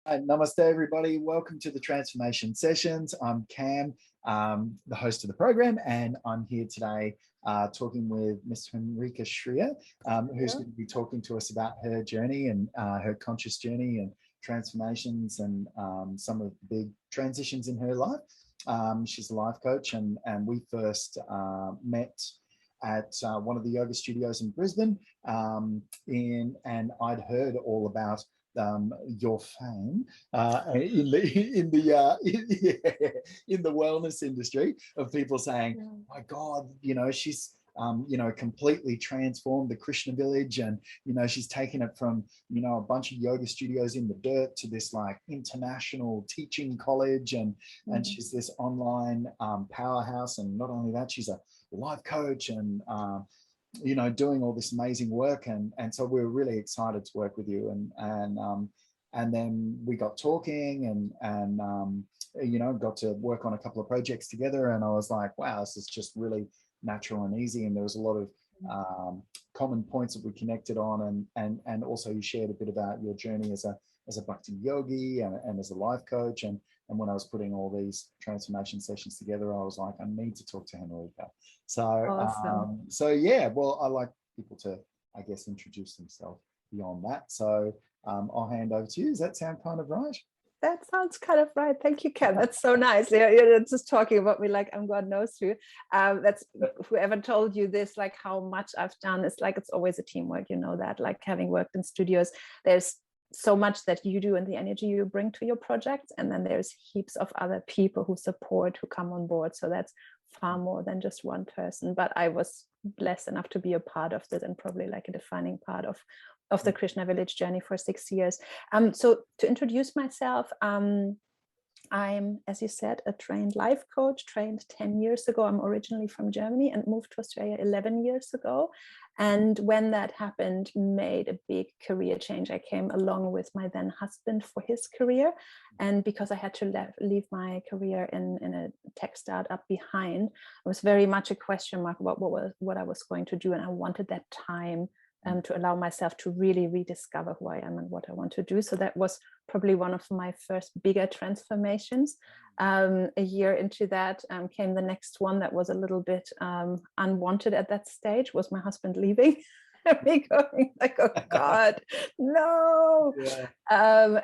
Namaste, everybody. Welcome to the Transformation Sessions. I'm Cam, the host of the program, and I'm here today talking with Miss Henrike Schreer, who's going to be talking to us about her journey and her conscious journey and transformations and some of the big transitions in her life. She's a life coach, and we first met at one of the yoga studios in Brisbane, and I'd heard all about your fame in the wellness industry of people saying, "My God, she's completely transformed the Krishna village, and she's taken it from a bunch of yoga studios in the dirt to this like international teaching college, and she's this online powerhouse, and not only that, she's a life coach and doing all this amazing work, and so we were really excited to work with you, and then we got talking and got to work on a couple of projects together, and I was like, wow, this is just really natural and easy, and there was a lot of common points that we connected on, and also you shared a bit about your journey as a bhakti yogi and as a life coach, and when I was putting all these transformation sessions together, I was like, I need to talk to Henrike. So, awesome. So yeah, well, I like people to, I guess, introduce themselves beyond that. So I'll hand over to you. Does that sound kind of right? That sounds kind of right. Thank you, Ken. That's so nice. You're just talking about me like I'm God knows who. That's whoever told you this, like how much I've done. It's like it's always a teamwork, that, like having worked in studios, there's so much that you do and the energy you bring to your projects, and then there's heaps of other people who support, who come on board. So that's far more than just one person. But I was blessed enough to be a part of this, and probably like a defining part of the Krishna village journey for 6 years. So to introduce myself, I'm, as you said, a trained life coach, trained 10 years ago. I'm originally from Germany and moved to Australia 11 years ago. And when that happened, made a big career change. I came along with my then husband for his career. And because I had to leave my career in a tech startup behind, it was very much a question mark about what I was going to do. And I wanted that time to allow myself to really rediscover who I am and what I want to do. So that was probably one of my first bigger transformations. A year into that came the next one that was a little bit unwanted at that stage, was my husband leaving. Me going like, oh God, no. Yeah.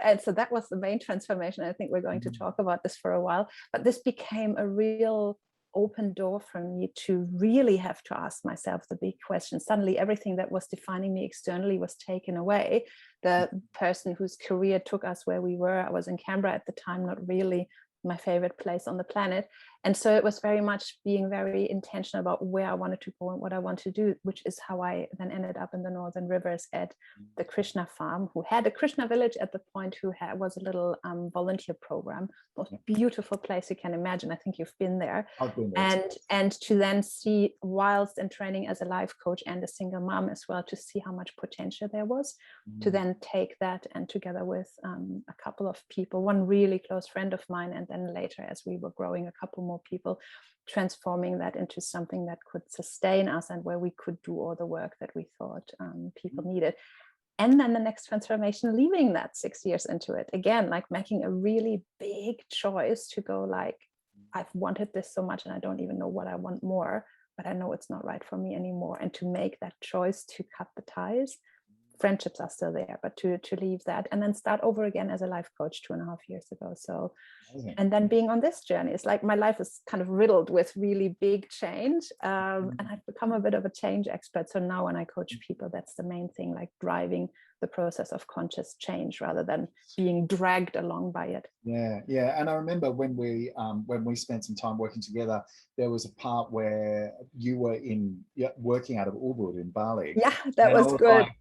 And so that was the main transformation. I think we're going to talk about this for a while, but this became a real open door for me to really have to ask myself the big question. Suddenly everything that was defining me externally was taken away. The person whose career took us where we were, I was in Canberra at the time, not really my favorite place on the planet. And so it was very much being very intentional about where I wanted to go and what I want to do, which is how I then ended up in the Northern Rivers at the Krishna farm, who had a Krishna village at the point, who was a little volunteer program. Most beautiful place you can imagine. I think you've been there. I've been there. And to then see, whilst in training as a life coach and a single mom as well, to see how much potential there was, to then take that, and together with a couple of people, one really close friend of mine, and then later, as we were growing, a couple more people, transforming that into something that could sustain us and where we could do all the work that we thought people needed. And then the next transformation, leaving that 6 years into it, again, like making a really big choice to go like, I've wanted this so much and I don't even know what I want more, but I know it's not right for me anymore. And to make that choice to cut the ties. Friendships are still there, but to leave that and then start over again as a life coach 2.5 years ago. So, and then being on this journey, it's like my life is kind of riddled with really big change, and I've become a bit of a change expert. So now when I coach people, that's the main thing, like driving the process of conscious change rather than being dragged along by it. Yeah. And I remember when we spent some time working together, there was a part where you were working out of Ubud in Bali. Yeah, that was good. Like,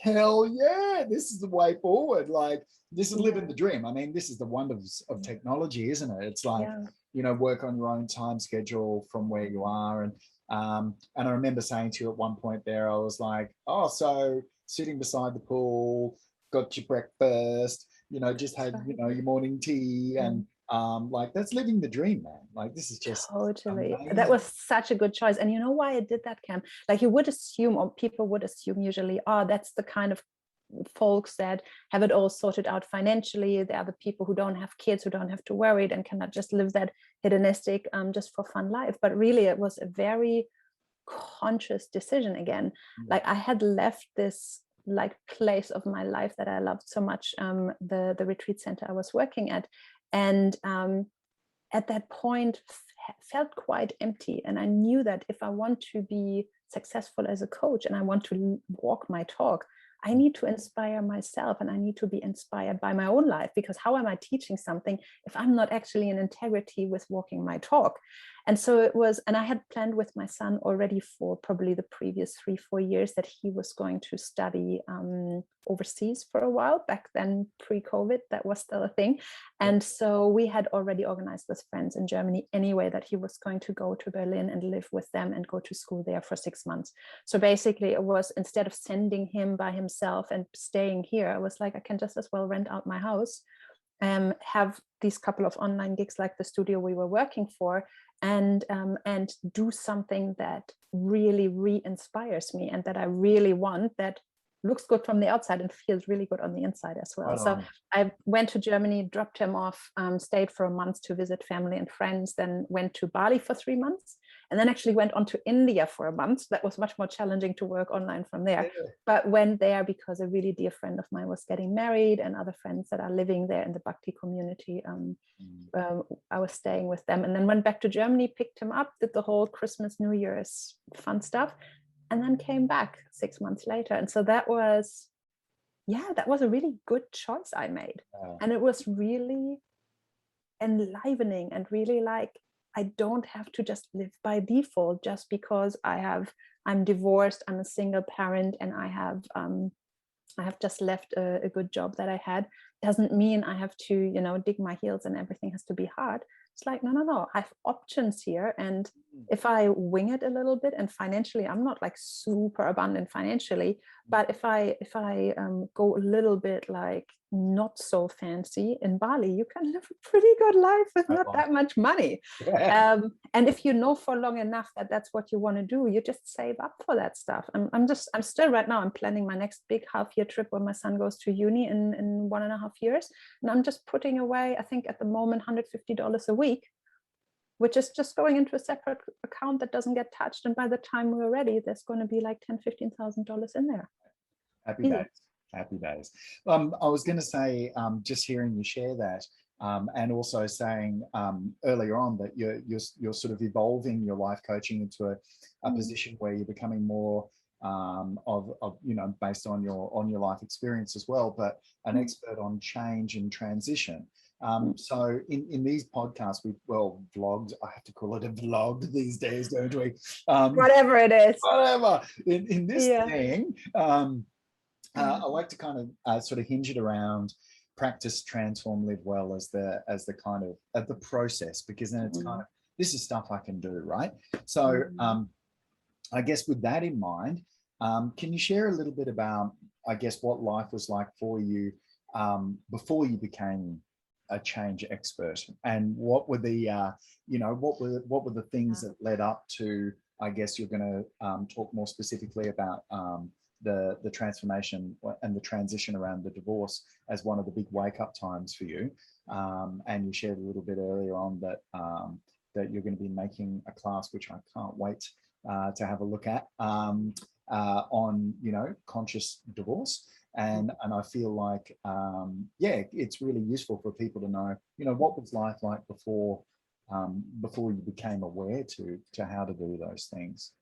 hell yeah, this is the way forward. Like, this is living the dream. I mean, this is the wonders of technology, isn't it? It's like, work on your own time schedule from where you are. And I remember saying to you at one point there, I was like, oh, so sitting beside the pool, got your breakfast, just had, your morning tea, and like, that's living the dream, man. Like, this is just totally amazing. That was such a good choice. And you know why I did that, Cam? Like, you would assume, or people would assume usually, oh, that's the kind of folks that have it all sorted out financially. There are the people who don't have kids, who don't have to worry and cannot just live that hedonistic, just for fun life. But really, it was a very conscious decision again. Like I had left this like place of my life that I loved so much, the retreat center I was working at, and at that point felt quite empty. And I knew that if I want to be successful as a coach and I want to walk my talk, I need to inspire myself, and I need to be inspired by my own life, because how am I teaching something if I'm not actually in integrity with walking my talk? And so it was, and I had planned with my son already for probably the previous 3-4 years that he was going to study overseas for a while. Back then, pre-COVID, that was still a thing. And so we had already organized with friends in Germany anyway that he was going to go to Berlin and live with them and go to school there for 6 months. So basically it was, instead of sending him by himself and staying here, I was like, I can just as well rent out my house, have these couple of online gigs like the studio we were working for, and do something that really re-inspires me and that I really want, that looks good from the outside and feels really good on the inside as well. So I went to Germany, dropped him off, stayed for a month to visit family and friends, then went to Bali for 3 months, and then actually went on to India for a month. That was much more challenging to work online from there, but went there because a really dear friend of mine was getting married, and other friends that are living there in the Bhakti community. I was staying with them, and then went back to Germany, picked him up, did the whole Christmas, New Year's fun stuff, and then came back 6 months later. And so that was a really good choice I made. And it was really enlivening, and really like, I don't have to just live by default just because I'm divorced, I'm a single parent, and I have just left a good job that I had. Doesn't mean I have to, dig my heels and everything has to be hard. It's like, no, I have options here. And if I wing it a little bit, and financially, I'm not like super abundant financially, but if I go a little bit like not so fancy in Bali, you can live a pretty good life with not that much money. And if you know for long enough that that's what you want to do, you just save up for that stuff. I'm still right now, I'm planning my next big half-year trip when my son goes to uni in 1.5 years. And I'm just putting away, I think at the moment, $150 a week, which is just going into a separate account that doesn't get touched. And by the time we're ready, there's going to be like $10,000-$15,000 in there. Happy days. Happy days. I was going to say, just hearing you share that, and also saying earlier on that you're sort of evolving your life coaching into a position where you're becoming more of based on your life experience as well, but an expert on change and transition. So in these podcasts, vlogs, I have to call it a vlog these days, don't we? Whatever it is. Whatever. In this thing, I like to kind of sort of hinge it around practice, transform, live well as the kind of the process, because then it's kind of, this is stuff I can do, right? So I guess with that in mind, can you share a little bit about, I guess, what life was like for you before you became a change expert, and what were the what were the things that led up to, I guess you're going to talk more specifically about the transformation and the transition around the divorce as one of the big wake-up times for you, and you shared a little bit earlier on that that you're going to be making a class, which I can't wait to have a look at, on conscious divorce. And I feel like, it's really useful for people to know, what was life like before you became aware to how to do those things.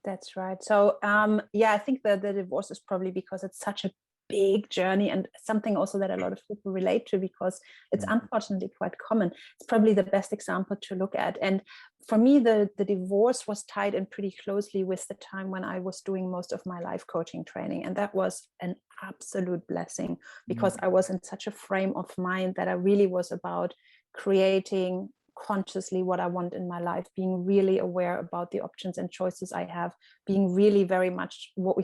That's right. So, I think that the divorce is probably because it's such a big journey, and something also that a lot of people relate to, because it's unfortunately quite common. It's probably the best example to look at. And for me, the divorce was tied in pretty closely with the time when I was doing most of my life coaching training. And that was an absolute blessing, because I was in such a frame of mind that I really was about creating consciously what I want in my life, being really aware about the options and choices I have, being really very much what we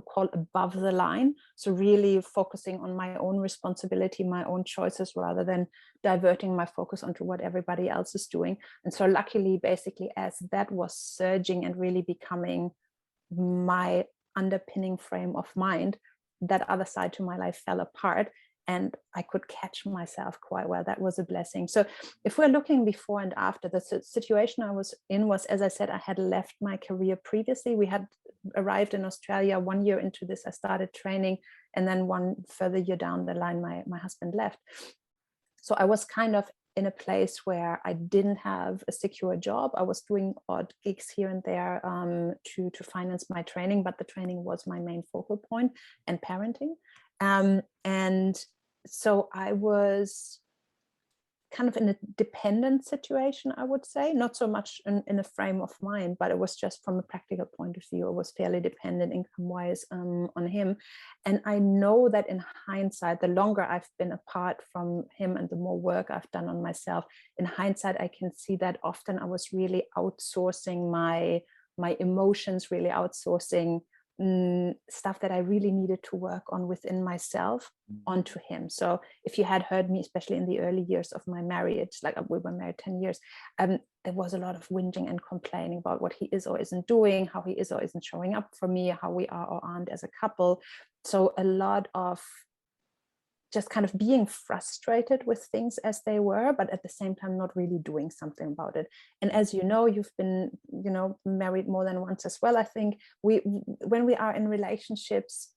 call above the line. So really focusing on my own responsibility, my own choices, rather than diverting my focus onto what everybody else is doing. And so luckily, basically, as that was surging and really becoming my underpinning frame of mind, that other side to my life fell apart, and I could catch myself quite well. That was a blessing. So if we're looking before and after, the situation I was in was, as I said, I had left my career previously. We had arrived in Australia 1 year into this. I started training, and then one further year down the line, my husband left. So I was kind of in a place where I didn't have a secure job. I was doing odd gigs here and there to finance my training, but the training was my main focal point, and parenting. And so I was kind of in a dependent situation, I would say, not so much in a frame of mind, but it was just from a practical point of view. I was fairly dependent income-wise on him. And I know that in hindsight, the longer I've been apart from him and the more work I've done on myself, in hindsight, I can see that often I was really outsourcing my emotions, really outsourcing stuff that I really needed to work on within myself onto him. So if you had heard me, especially in the early years of my marriage, like we were married 10 years, there was a lot of whinging and complaining about what he is or isn't doing, how he is or isn't showing up for me, how we are or aren't as a couple. So a lot of just kind of being frustrated with things as they were, but at the same time not really doing something about it. And as you know, you've been, married more than once as well. I think when we are in relationships,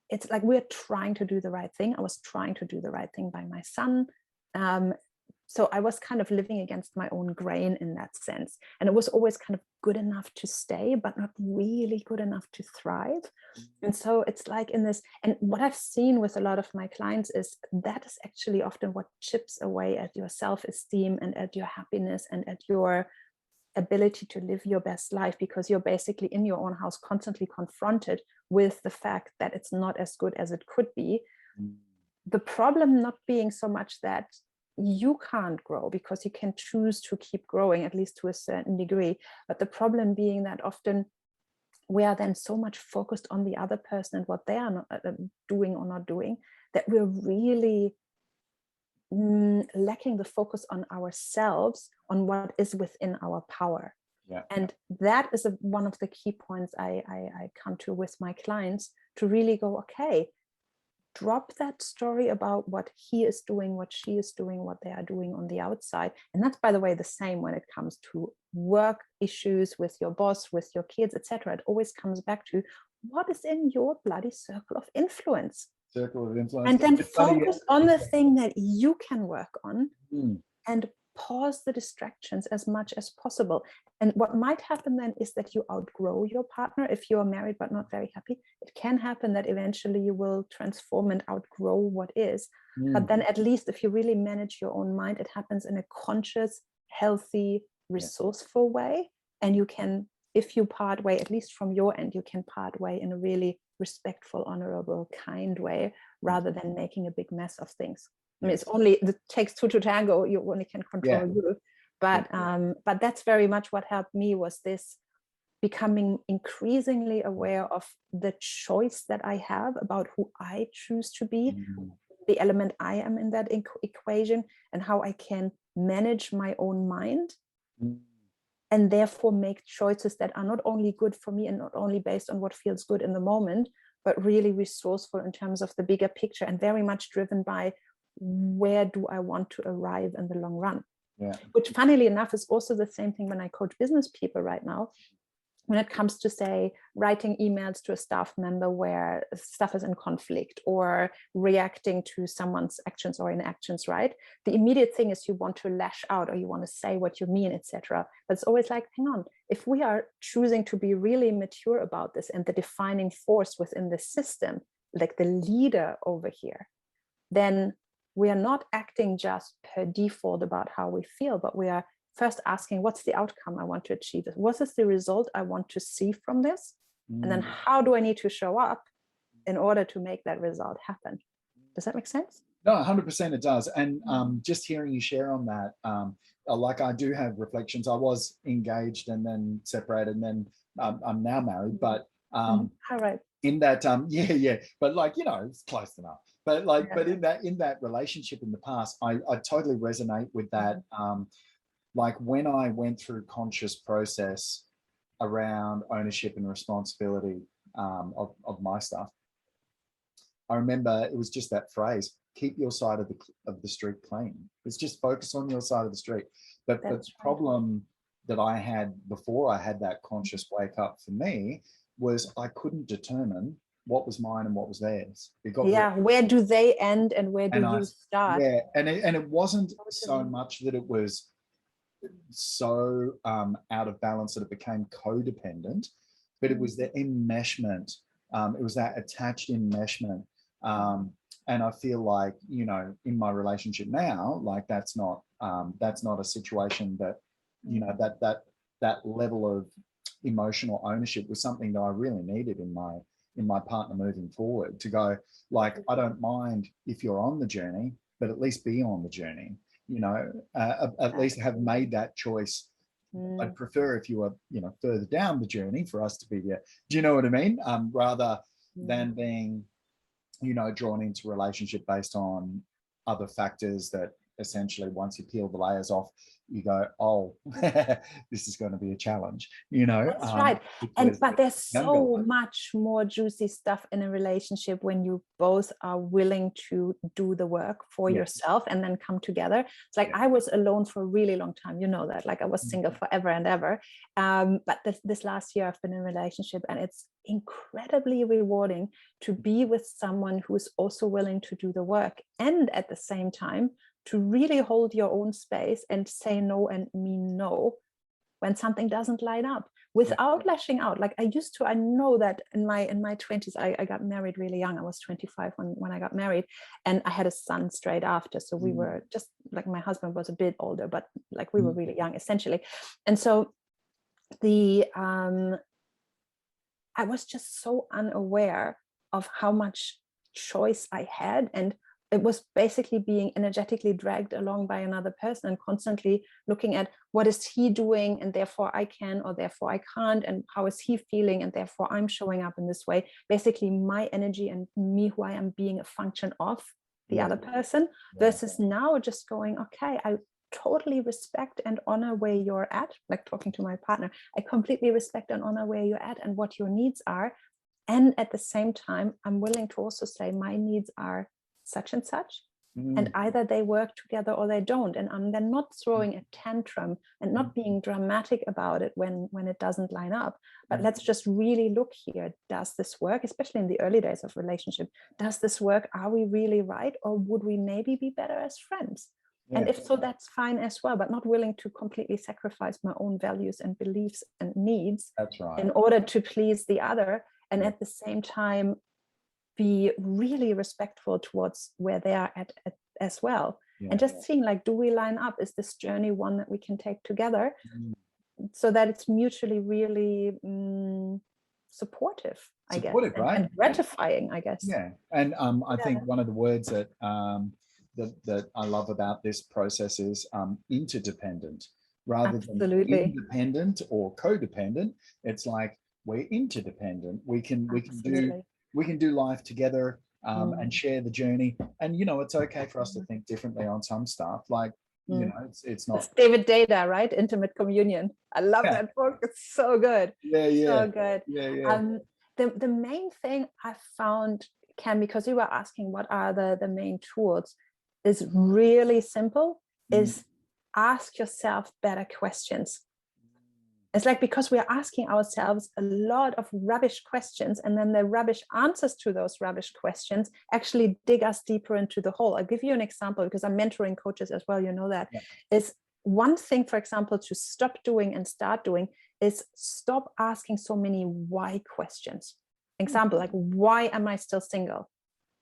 it's like we're trying to do the right thing. I was trying to do the right thing by my son. So I was kind of living against my own grain in that sense. And it was always kind of good enough to stay, but not really good enough to thrive. And so it's like in this, and what I've seen with a lot of my clients is that is actually often what chips away at your self-esteem and at your happiness and at your ability to live your best life, because you're basically in your own house constantly confronted with the fact that it's not as good as it could be. The problem not being so much that you can't grow, because you can choose to keep growing, at least to a certain degree. But the problem being that often we are then so much focused on the other person and what they are not doing or not doing, that we're really lacking the focus on ourselves, on what is within our power. Yeah. And that is one of the key points I come to with my clients, to really go, okay, drop that story about what he is doing, what she is doing, what they are doing on the outside. And that's, by the way, the same when it comes to work issues with your boss, with your kids, etc. It always comes back to what is in your bloody circle of influence. And then focus on the thing that you can work on and pause the distractions as much as possible. And what might happen then is that you outgrow your partner. If you are married but not very happy, it can happen that eventually you will transform and outgrow what is. But then at least if you really manage your own mind, it happens in a conscious, healthy, resourceful way. And you can, if you part way, at least from your end, you can part way in a really respectful, honorable, kind way, rather than making a big mess of things. I mean, it takes two to tango. You only can control you. But that's very much what helped me, was this becoming increasingly aware of the choice that I have about who I choose to be, the element I am in that equation, and how I can manage my own mind and therefore make choices that are not only good for me and not only based on what feels good in the moment, but really resourceful in terms of the bigger picture, and very much driven by where do I want to arrive in the long run. Which, funnily enough, is also the same thing when I coach business people right now, when it comes to, say, writing emails to a staff member where stuff is in conflict, or reacting to someone's actions or inactions, right? The immediate thing is you want to lash out, or you want to say what you mean, etc. But it's always like, hang on, if we are choosing to be really mature about this and the defining force within the system, like the leader over here, then we are not acting just per default about how we feel, but we are first asking, what's the outcome I want to achieve? What is the result I want to see from this? And then how do I need to show up in order to make that result happen? Does that make sense? No, 100% it does. And just hearing you share on that, like I do have reflections. I was engaged and then separated, and then I'm now married, but all right. In that, but like, it's close enough. But like, but in that relationship in the past, I totally resonate with that. Like when I went through conscious process around ownership and responsibility of my stuff, I remember it was just that phrase, keep your side of the street clean. It's just focus on your side of the street. But the problem that I had before I had that conscious wake up for me was I couldn't determine what was mine and what was theirs. Where do they end and where do you start? Yeah, and it wasn't so much that it was so out of balance that it became codependent, but it was the enmeshment. It was that attached enmeshment. And I feel like, you know, in my relationship now, like that's not a situation that, you know, that level of emotional ownership was something that I really needed in my partner moving forward, to go like, I don't mind if you're on the journey, but at least be on the journey, you know, at least have made that choice. I'd prefer if you were, you know, further down the journey for us to be there. Do you know what I mean? Rather than being, you know, drawn into a relationship based on other factors that essentially, once you peel the layers off, you go, oh, this is going to be a challenge, you know. That's right. But there's so much more juicy stuff in a relationship when you both are willing to do the work for yourself and then come together. It's like I was alone for a really long time, you know that, like I was single forever and ever. But this last year I've been in a relationship, and it's incredibly rewarding to be with someone who is also willing to do the work, and at the same time to really hold your own space and say no and mean no when something doesn't line up, without lashing out. Like I know that in my 20s, I got married really young. I was 25 when I got married, and I had a son straight after. So we were just like, my husband was a bit older, but like we were really young essentially. And so I was just so unaware of how much choice I had, and it was basically being energetically dragged along by another person, and constantly looking at what is he doing, and therefore I can, or therefore I can't, and how is he feeling, and therefore I'm showing up in this way. Basically my energy and me, who I am, being a function of the other person, versus now just going, okay, I totally respect and honor where you're at, like talking to my partner, I completely respect and honor where you're at and what your needs are. And at the same time, I'm willing to also say my needs are such and such, and either they work together or they don't. And I'm then not throwing a tantrum and not being dramatic about it when it doesn't line up, but let's just really look here. Does this work? Especially in the early days of relationship, does this work? Are we really right? Or would we maybe be better as friends? And if so, that's fine as well, but not willing to completely sacrifice my own values and beliefs and needs in order to please the other. And at the same time, be really respectful towards where they are at as well. And just seeing, like, do we line up? Is this journey one that we can take together, so that it's mutually really supportive, I guess, right? and gratifying, I guess. And I think one of the words that that I love about this process is interdependent, rather than independent or codependent. It's like we're interdependent. We can do life together and share the journey. And, you know, it's okay for us to think differently on some stuff. Like, you know, it's not. It's David Data, right? Intimate Communion. I love that book. It's so good. So good. The main thing I found, Ken, because you were asking what are the main tools, is really simple, is ask yourself better questions. It's like, because we're asking ourselves a lot of rubbish questions, and then the rubbish answers to those rubbish questions actually dig us deeper into the hole. I'll give you an example, because I'm mentoring coaches as well, you know that. Is one thing, for example, to stop doing and start doing is stop asking so many why questions. Example, like, why am I still single?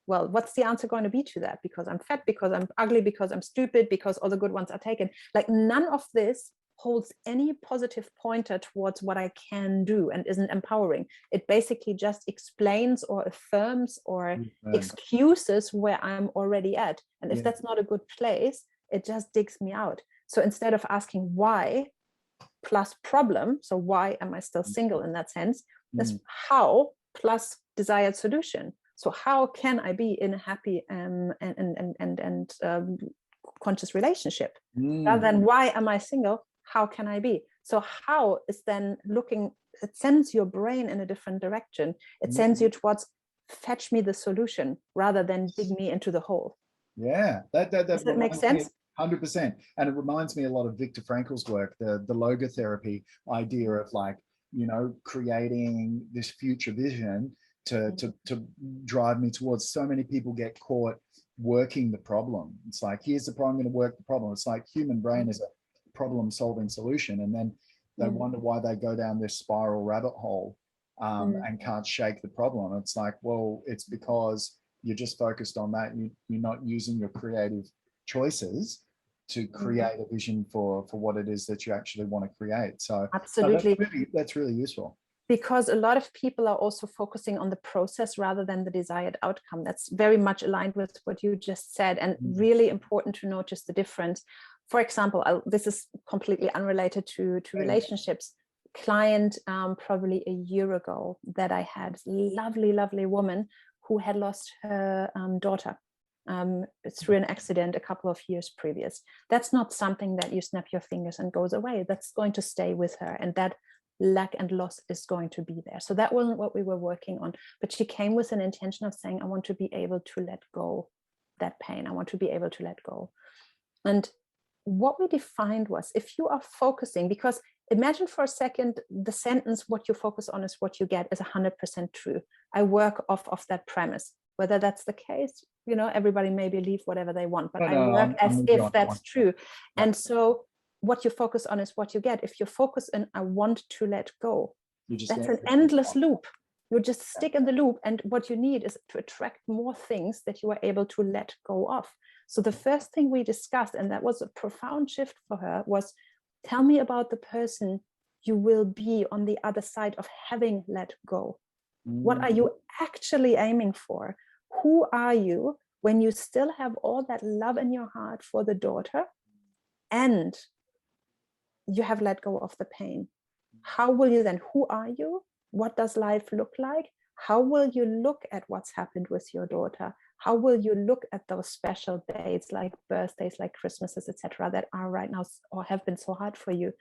Well, what's the answer going to be to that? Because I'm fat, because I'm ugly, because I'm stupid, because all the good ones are taken. Like, none of this holds any positive pointer towards what I can do and isn't empowering. It basically just explains or affirms or excuses where I'm already at. And if that's not a good place, it just digs me out. So instead of asking why plus problem, so why am I still single in that sense, that's how plus desired solution. So how can I be in a happy and conscious relationship? Rather than why am I single, how can I be? So how is then looking, it sends your brain in a different direction. It sends you towards fetch me the solution rather than dig me into the hole. Yeah, that Does that make sense? 100%. And it reminds me a lot of Viktor Frankl's work, the logotherapy idea of like, you know, creating this future vision to drive me towards. So many people get caught working the problem. It's like, here's the problem, I'm going to work the problem. It's like human brain is a problem solving solution. And then they wonder why they go down this spiral rabbit hole and can't shake the problem. It's like, well, it's because you're just focused on that. You're not using your creative choices to create a vision for what it is that you actually want to create. So absolutely, that's really useful. Because a lot of people are also focusing on the process rather than the desired outcome. That's very much aligned with what you just said, and really important to notice the difference. For example, this is completely unrelated to relationships. Client probably a year ago that I had, lovely woman who had lost her daughter through an accident a couple of years previous. That's not something that you snap your fingers and goes away. That's going to stay with her, and that lack and loss is going to be there. So that wasn't what we were working on, but she came with an intention of saying, I want to be able to let go that pain. I want to be able to let go. And what we defined was, if you are focusing, because imagine for a second, the sentence, what you focus on is what you get, is 100% true. I work off of that premise. Whether that's the case, you know, everybody may believe whatever they want, but I work as if that's true. And so what you focus on is what you get. If you focus on, I want to let go, that's an endless loop. You just stick in the loop. And what you need is to attract more things that you are able to let go of. So the first thing we discussed, and that was a profound shift for her, was tell me about the person you will be on the other side of having let go. What are you actually aiming for? Who are you when you still have all that love in your heart for the daughter and you have let go of the pain? How will you then, who are you? What does life look like? How will you look at what's happened with your daughter? How will you look at those special dates like birthdays, like Christmases, etc., that are right now or have been so hard for you?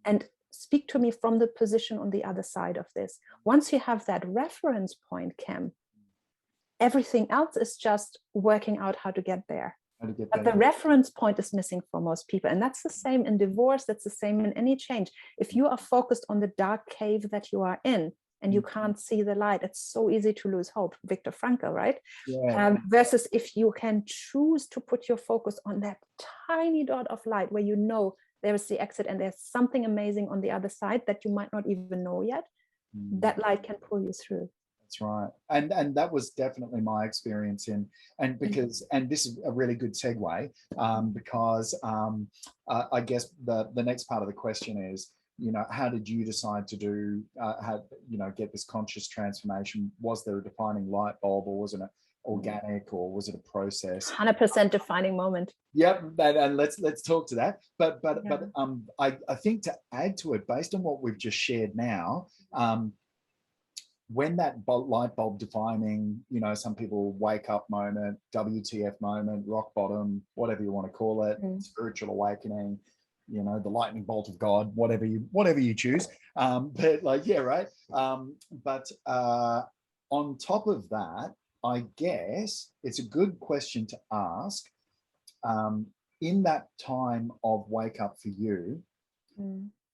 And speak to me from the position on the other side of this. Once you have that reference point, Cam, everything else is just working out how to get there. But the reference point is missing for most people. And that's the same in divorce. That's the same in any change. If you are focused on the dark cave that you are in and you can't see the light, it's so easy to lose hope. Viktor Frankl, right? Yeah. Versus if you can choose to put your focus on that tiny dot of light where you know there is the exit and there's something amazing on the other side that you might not even know yet, that light can pull you through. That's right. And that was definitely my experience and this is a really good segue because I guess the next part of the question is, you know, how did you decide to do, get this conscious transformation? Was there a defining light bulb, or was it organic, or was it a process? 100% defining moment. Yep, and let's talk to that. But I think to add to it, based on what we've just shared now, when that light bulb defining, you know, some people wake up moment, WTF moment, rock bottom, whatever you want to call it, spiritual awakening, you know, the lightning bolt of God, whatever you choose. But like, yeah, right. But on top of that, I guess it's a good question to ask. In that time of wake up for you,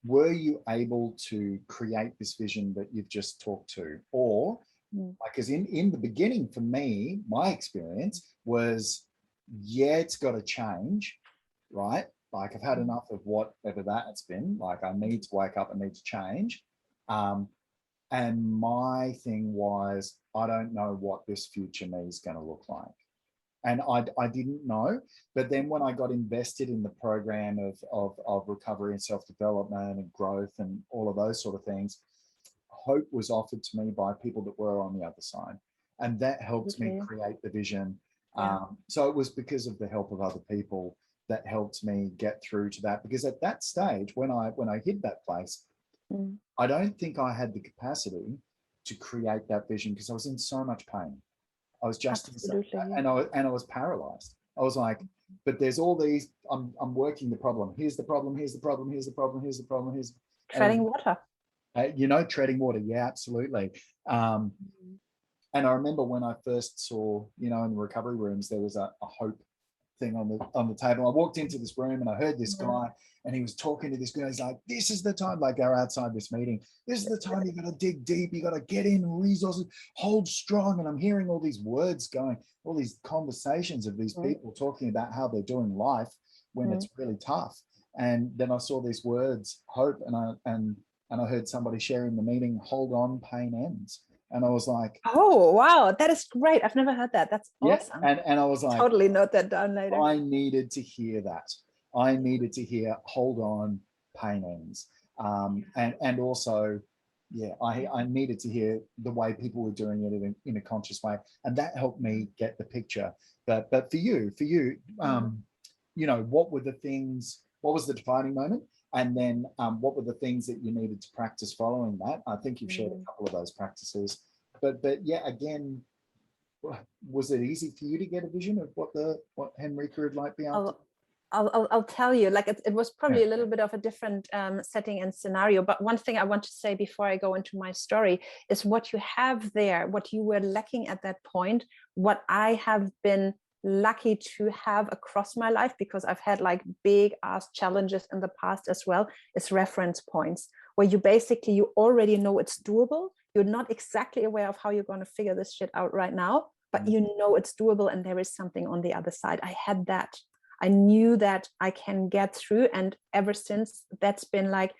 were you able to create this vision that you've just talked to? Or, because in the beginning, for me, my experience was, yeah, it's got to change, right? Like, I've had enough of whatever that's been. Like, I need to wake up, I need to change. And my thing was, I don't know what this future me is going to look like. And I didn't know. But then when I got invested in the program of recovery and self-development and growth and all of those sort of things, hope was offered to me by people that were on the other side. And that helped me create the vision. So it was because of the help of other people that helped me get through to that. Because at that stage, when I hit that place, I don't think I had the capacity to create that vision because I was in so much pain. I was just and I was paralyzed. I was like, but there's all these, I'm working the problem. Here's the problem, here's the problem, here's the problem, here's the problem, here's treading water. Treading water, yeah, absolutely. And I remember when I first saw, you know, in the recovery rooms, there was a hope thing on the table. I walked into this room and I heard this guy, and he was talking to this guy. He's like, this is the time, like they're outside this meeting, this is the time you got to dig deep, you got to get in resources, hold strong. And I'm hearing all these words going, all these conversations of these people talking about how they're doing life when it's really tough. And then I saw these words, hope, and I heard somebody sharing the meaning, hold on, pain ends. And I was like, oh, wow, that is great. I've never heard that. That's awesome. Yeah. And I was like, totally note that down later. I needed to hear that. I needed to hear, hold on, pain ends. And also, yeah, I needed to hear the way people were doing it in a conscious way. And that helped me get the picture. But for you, you know, what were the things, what was the defining moment? And then what were the things that you needed to practice following that? I think you've shared a couple of those practices. But yeah, again, was it easy for you to get a vision of what Henrike would like be after? I'll tell you, like it was probably a little bit of a different setting and scenario. But one thing I want to say before I go into my story is what you have there, what you were lacking at that point, what I have been lucky to have across my life, because I've had like big ass challenges in the past as well, is reference points where you basically, you already know it's doable. You're not exactly aware of how you're going to figure this shit out right now, but you know it's doable and there is something on the other side. I had that. I knew that I can get through. And ever since, that's been like,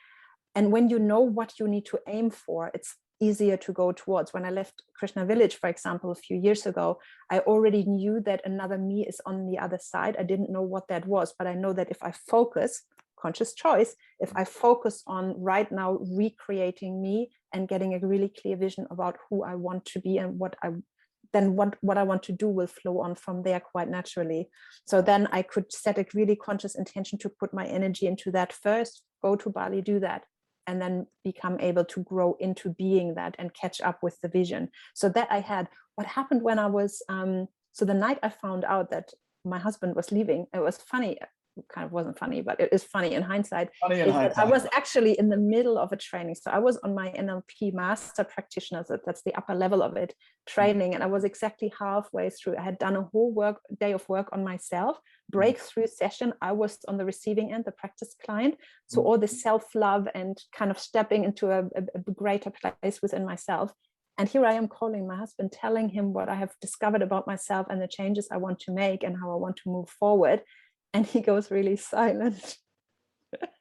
and when you know what you need to aim for, it's easier to go towards. When I left Krishna Village, for example, a few years ago, I already knew that another me is on the other side. I didn't know what that was, but I know that if I focus, conscious choice, if I focus on right now recreating me and getting a really clear vision about who I want to be and what I want to do will flow on from there quite naturally. So then I could set a really conscious intention to put my energy into that first, go to Bali, do that, and then become able to grow into being that and catch up with the vision. So that I had. What happened when I was, so the night I found out that my husband was leaving, it was funny. It kind of wasn't funny, but it is funny in hindsight. I was actually in the middle of a training. So I was on my NLP master practitioner, so that's the upper level of it, training. And I was exactly halfway through. I had done a whole day of work on myself, breakthrough session. I was on the receiving end, the practice client. So all the self-love and kind of stepping into a greater place within myself. And here I am calling my husband, telling him what I have discovered about myself and the changes I want to make and how I want to move forward. And he goes really silent.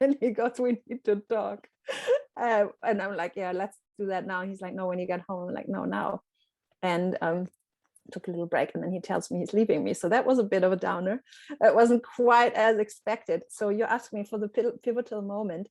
And he goes, we need to talk. And I'm like, yeah, let's do that now. He's like, no, when you get home. I'm like, no, now. And took a little break. And then he tells me he's leaving me. So that was a bit of a downer. It wasn't quite as expected. So you asked me for the pivotal moment.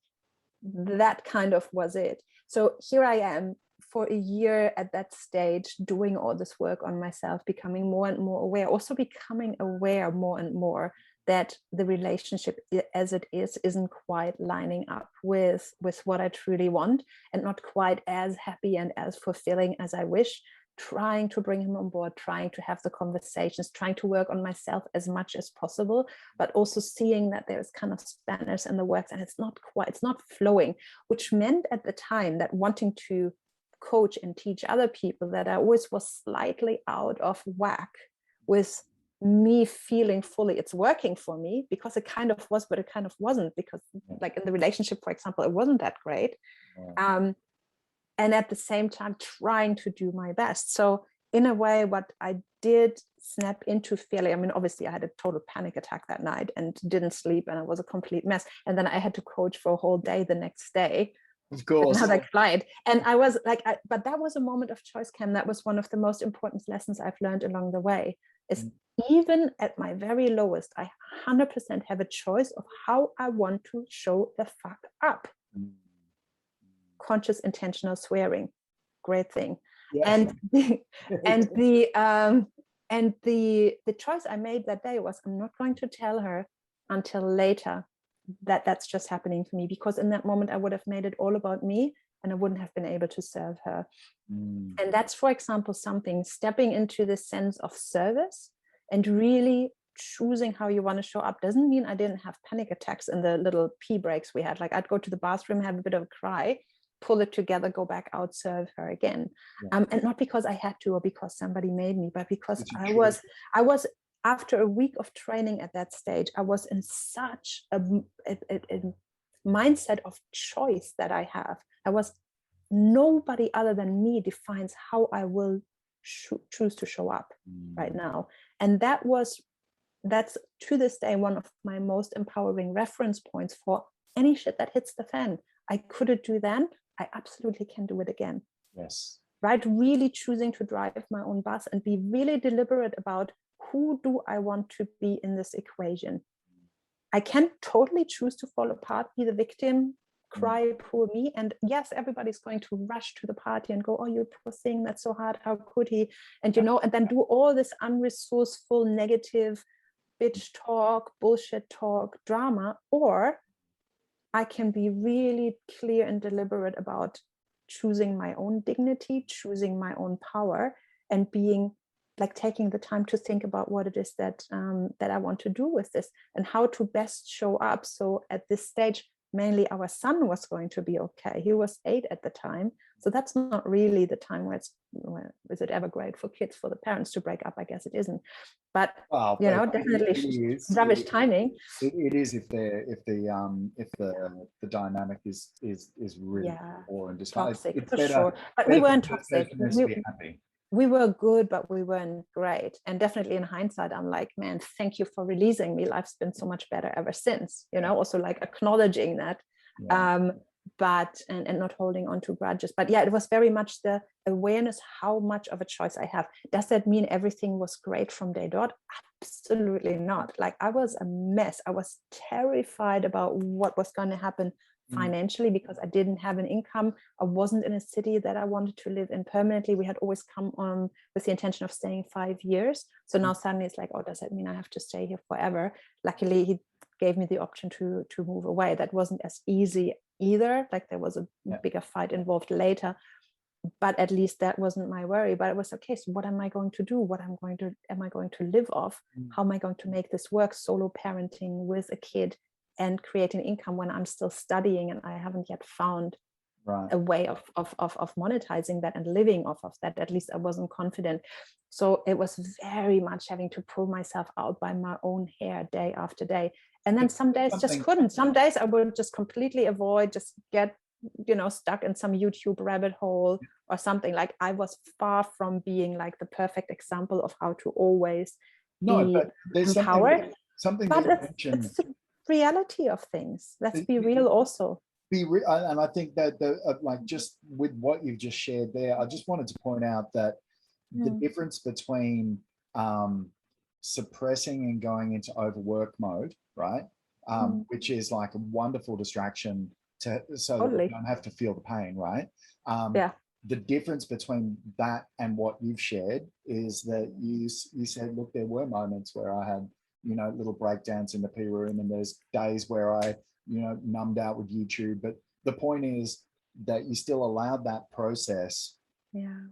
That kind of was it. So here I am for a year at that stage, doing all this work on myself, becoming more and more aware, also becoming aware more and more that the relationship as it isn't quite lining up with what I truly want, and not quite as happy and as fulfilling as I wish. Trying to bring him on board, trying to have the conversations, trying to work on myself as much as possible, but also seeing that there's kind of spanners in the works and it's not flowing, which meant at the time that wanting to coach and teach other people, that I always was slightly out of whack with me feeling fully it's working for me, because it kind of was, but it kind of wasn't, because like in the relationship, for example, it wasn't that great. And at the same time trying to do my best. So in a way, what I did snap into failure, I mean, obviously I had a total panic attack that night and didn't sleep, and it was a complete mess. And then I had to coach for a whole day the next day. Of course. Another client. And I was like, but that was a moment of choice, Cam. That was one of the most important lessons I've learned along the way, is even at my very lowest, I 100% have a choice of how I want to show the fuck up. Conscious intentional swearing, great thing. And the choice I made that day was, I'm not going to tell her until later that that's just happening for me, because in that moment I would have made it all about me and I wouldn't have been able to serve her. And that's, for example, something, stepping into the sense of service and really choosing how you want to show up. Doesn't mean I didn't have panic attacks in the little pee breaks we had. Like I'd go to the bathroom, have a bit of a cry, pull it together, go back out, serve her again. And not because I had to or because somebody made me, but because I was after a week of training at that stage, I was in such a mindset of choice that I have. Nobody other than me defines how I will choose to show up right now. And that's to this day one of my most empowering reference points for any shit that hits the fan. I couldn't do then, I absolutely can do it again. Yes. Right? Really choosing to drive my own bus and be really deliberate about who do I want to be in this equation. I can totally choose to fall apart, be the victim, cry, poor me. And yes, everybody's going to rush to the party and go, oh, you poor thing, that's so hard, how could he? And, and then do all this unresourceful, negative, bitch talk, bullshit talk, drama. Or I can be really clear and deliberate about choosing my own dignity, choosing my own power, and being like taking the time to think about what it is that I want to do with this and how to best show up. So at this stage, mainly our son was going to be okay. He was 8 at the time. So that's not really the time where is it ever great for kids, for the parents to break up? I guess it isn't. But definitely rubbish timing. It is if the dynamic is really poor and toxic, it's for better, sure. But we weren't toxic. We were good, but we weren't great. And definitely in hindsight, I'm like, man, thank you for releasing me. Life's been so much better ever since, also like acknowledging that, but not holding on to grudges. But yeah, it was very much the awareness, how much of a choice I have. Does that mean everything was great from day dot? Absolutely not. Like I was a mess. I was terrified about what was going to happen financially because I didn't have an income. I wasn't in a city that I wanted to live in permanently. We had always come on with the intention of staying 5 years. So now suddenly it's like, oh, does that mean I have to stay here forever? Luckily, he gave me the option to move away. That wasn't as easy either. Like there was a bigger fight involved later, but at least that wasn't my worry. But it was okay. So what am I going to do? Am I going to live off? How am I going to make this work? Solo parenting with a kid and creating income when I'm still studying and I haven't yet found a way of monetizing that and living off of that. At least I wasn't confident. So it was very much having to pull myself out by my own hair day after day. And then some days just couldn't. Some days I would just completely avoid, just get, stuck in some YouTube rabbit hole or something. Like I was far from being like the perfect example of how to always be empowered. Something but that it's the reality of things. Let's be real also. And I think that like just with what you've just shared there, I just wanted to point out that the difference between suppressing and going into overwork mode, right? Which is like a wonderful distraction so that you don't have to feel the pain, right? The difference between that and what you've shared is that you said, look, there were moments where I had, little breakdowns in the P room, and there's days where I, numbed out with YouTube. But the point is that you still allowed that process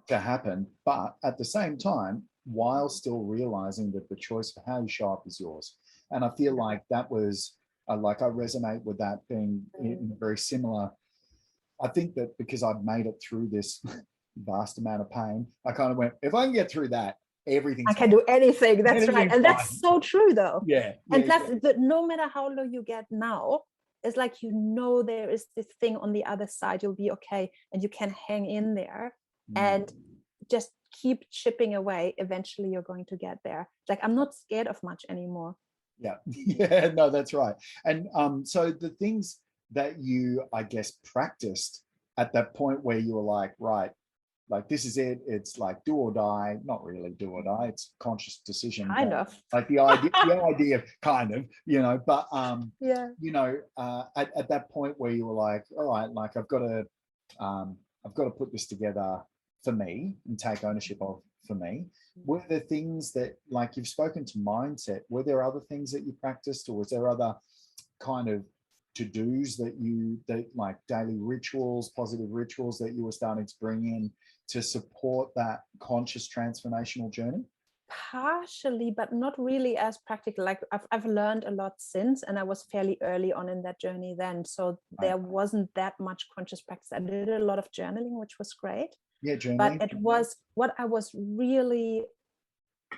to happen, but at the same time, while still realizing that the choice for how you show up is yours. And I feel like that was I resonate with that being in a very similar. I think that because I've made it through this vast amount of pain, I kind of went, if I can get through that, everything I can do anything. That's right. And that's so true though. And that's that no matter how low you get now, it's like, there is this thing on the other side. You'll be okay. And you can hang in there and just keep chipping away. Eventually you're going to get there. Like I'm not scared of much anymore. Yeah, no, that's right. And so the things that you, I guess, practiced at that point where you were like, right, like this is it, it's like do or die. Not really do or die, it's conscious decision, kind of like the idea of kind of, but at that point where you were like, all right, like I've got to put this together for me and take ownership of for me. Were there things that, like, you've spoken to mindset, were there other things that you practiced, or was there other kind of to-dos that like daily rituals, positive rituals that you were starting to bring in to support that conscious transformational journey? Partially, but not really as practical. Like I've learned a lot since, and I was fairly early on in that journey then. So there wasn't that much conscious practice. I did a lot of journaling, which was great. Yeah, journaling. But it was what I was really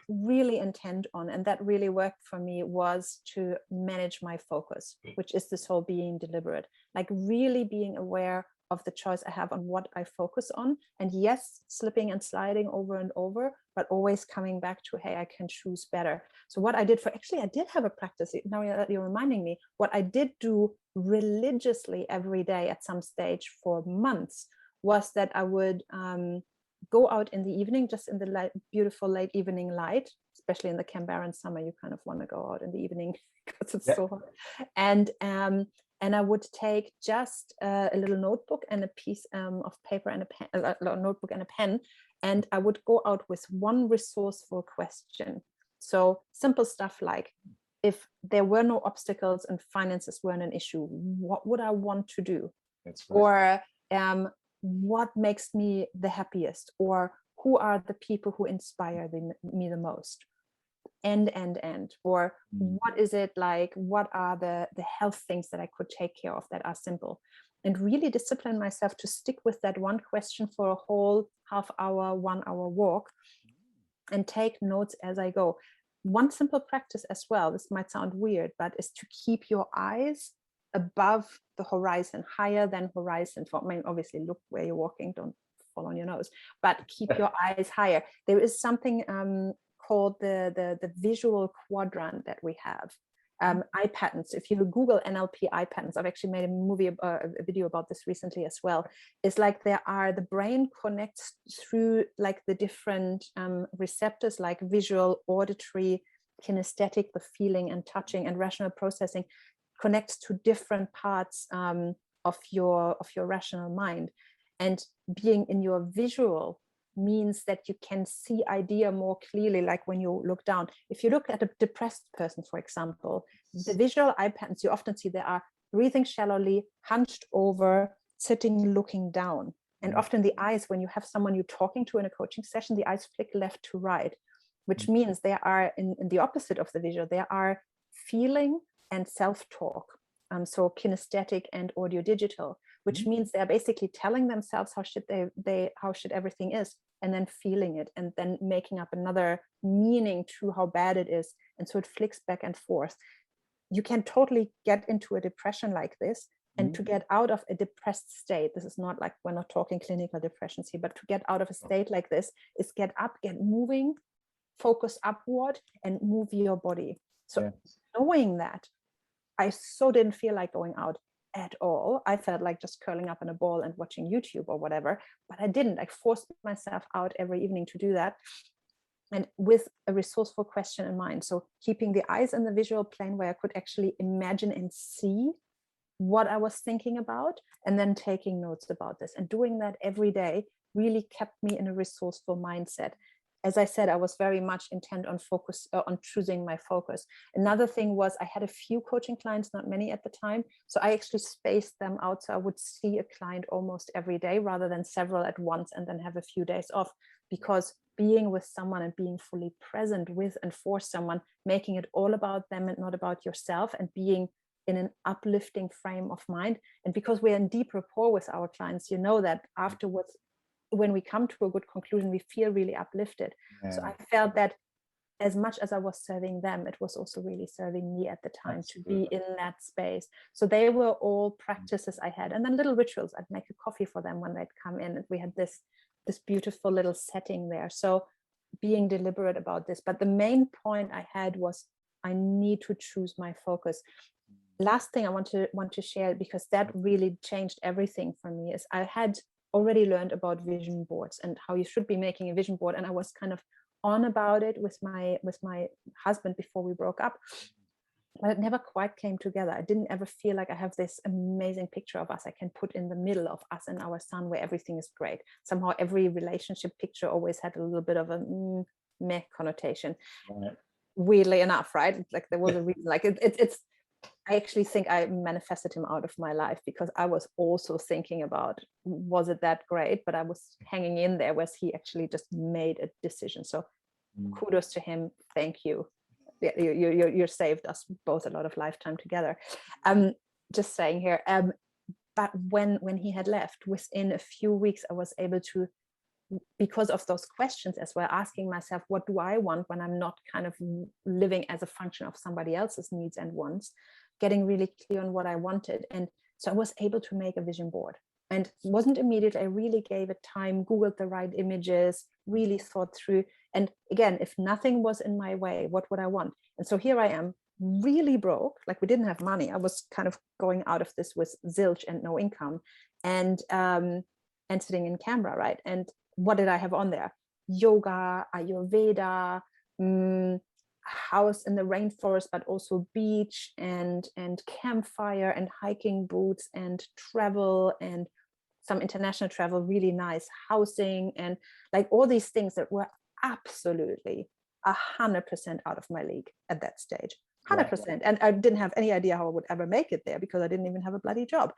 intent on, and that really worked for me, was to manage my focus, which is this whole being deliberate, like really being aware of the choice I have on what I focus on. And yes, slipping and sliding over and over, but always coming back to, hey, I can choose better. So what I did I did have a practice, now you're reminding me, what I did do religiously every day at some stage for months was that I would go out in the evening, just in the beautiful late evening light, especially in the Canberran summer. You kind of want to go out in the evening because it's so hot. And I would take just a little notebook and a piece of paper and a pen, a notebook and a pen, and I would go out with one resourceful question. So simple stuff like, if there were no obstacles and finances weren't an issue, what would I want to do? That's right. Or what makes me the happiest? Or who are the people who inspire me the most? Or what is it like, what are the health things that I could take care of that are simple? And really discipline myself to stick with that one question for a whole half hour, 1 hour walk, and take notes as I go. One simple practice as well, this might sound weird, but is to keep your eyes above the horizon, higher than horizon. I mean, obviously look where you're walking, don't fall on your nose, but keep your eyes higher. There is something called the visual quadrant that we have. Eye patterns. If you Google NLP eye patterns, I've actually made a video about this recently as well. It's like the brain connects through like the different receptors, like visual, auditory, kinesthetic, the feeling and touching, and rational processing, connects to different parts of your rational mind. And being in your visual means that you can see idea more clearly, like when you look down. If you look at a depressed person, for example, the visual eye patterns you often see, they are breathing shallowly, hunched over, sitting, looking down. And often the eyes, when you have someone you're talking to in a coaching session, the eyes flick left to right, which means they are in the opposite of the visual. They are feeling and self-talk. So kinesthetic and audio digital, which means they're basically telling themselves how should everything is, and then feeling it, and then making up another meaning to how bad it is. And so it flicks back and forth. You can totally get into a depression like this, and to get out of a depressed state, this is not like, we're not talking clinical depressions here, but to get out of a state like this is get up, get moving, focus upward, and move your body. So knowing that, I so didn't feel like going out at all. I felt like just curling up in a ball and watching YouTube or whatever, but I didn't. I forced myself out every evening to do that, and with a resourceful question in mind. So keeping the eyes in the visual plane where I could actually imagine and see what I was thinking about, and then taking notes about this. And doing that every day really kept me in a resourceful mindset. As I said, I was very much intent on on choosing my focus. Another thing was, I had a few coaching clients, not many at the time. So I actually spaced them out. So I would see a client almost every day rather than several at once and then have a few days off, because being with someone and being fully present with and for someone, making it all about them and not about yourself, and being in an uplifting frame of mind. And because we're in deep rapport with our clients, you know that afterwards, when we come to a good conclusion, we feel really uplifted. So I felt that as much as I was serving them, it was also really serving me at the time to be in that space. So they were all practices I had, and then little rituals. I'd make a coffee for them when they'd come in, and we had this beautiful little setting there. So being deliberate about this. But the main point I had was, I need to choose my focus. Last thing I want to share, because that really changed everything for me, is I had already learned about vision boards and how you should be making a vision board, and I was kind of on about it with my husband before we broke up, but it never quite came together. I didn't ever feel like I have this amazing picture of us I can put in the middle of us and our son where everything is great. Somehow every relationship picture always had a little bit of a meh connotation. Weirdly enough, right? Like there was a reason. Like it's I actually think I manifested him out of my life, because I was also thinking about, was it that great? But I was hanging in there, whereas he actually just made a decision. So kudos to him. Thank you. You saved us both a lot of lifetime together. Just saying here. But when he had left, within a few weeks, I was able to, because of those questions as well, asking myself, what do I want when I'm not kind of living as a function of somebody else's needs and wants, getting really clear on what I wanted. And so I was able to make a vision board. And it wasn't immediate. I really gave it time, Googled the right images, really thought through. And again, if nothing was in my way, what would I want? And so here I am, really broke, like we didn't have money. I was kind of going out of this with zilch and no income, and sitting in Canberra, right? And what did I have on there? Yoga, Ayurveda, house in the rainforest, but also beach and campfire and hiking boots and travel and some international travel, really nice housing, and like all these things that were absolutely 100% out of my league at that stage, 100%. Right. And I didn't have any idea how I would ever make it there because I didn't even have a bloody job.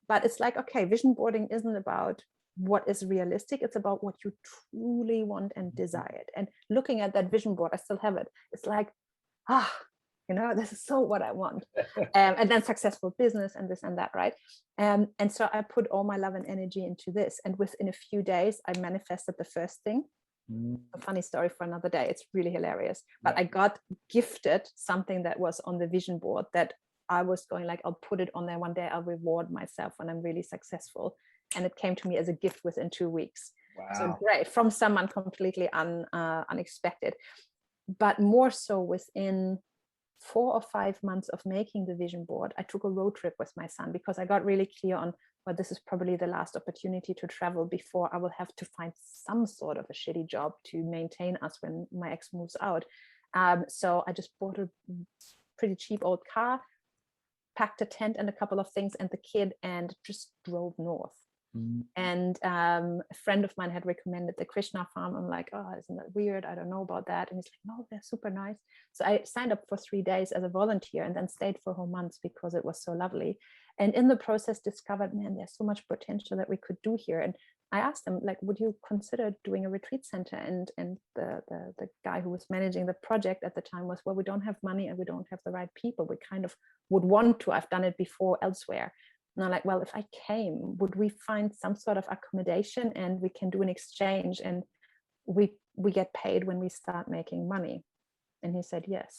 But it's like, okay, vision boarding isn't about what is realistic. It's about what you truly want and desire. And looking at that vision board, I still have it. It's like, this is so what I want. And then successful business and this and that, right? And so I put all my love and energy into this. And within a few days, I manifested the first thing. A funny story for another day. It's really hilarious. But I got gifted something that was on the vision board that I was going like, I'll put it on there one day. I'll reward myself when I'm really successful. And it came to me as a gift within 2 weeks. Wow. So great, from someone completely unexpected. But more so within 4 or 5 months of making the vision board, I took a road trip with my son because I got really clear on, well, this is probably the last opportunity to travel before I will have to find some sort of a shitty job to maintain us when my ex moves out. So I just bought a pretty cheap old car, packed a tent and a couple of things and the kid, and just drove north. And a friend of mine had recommended the Krishna farm. I'm like, oh, isn't that weird? I don't know about that. And he's like, no, they're super nice. So I signed up for 3 days as a volunteer and then stayed for whole months because it was so lovely. And in the process discovered, man, there's so much potential that we could do here. And I asked him, like, would you consider doing a retreat center? And the guy who was managing the project at the time was, well, we don't have money and we don't have the right people. We kind of would want to. I've done it before elsewhere. And I'm like, well, if I came, would we find some sort of accommodation and we can do an exchange and we get paid when we start making money? And he said, yes.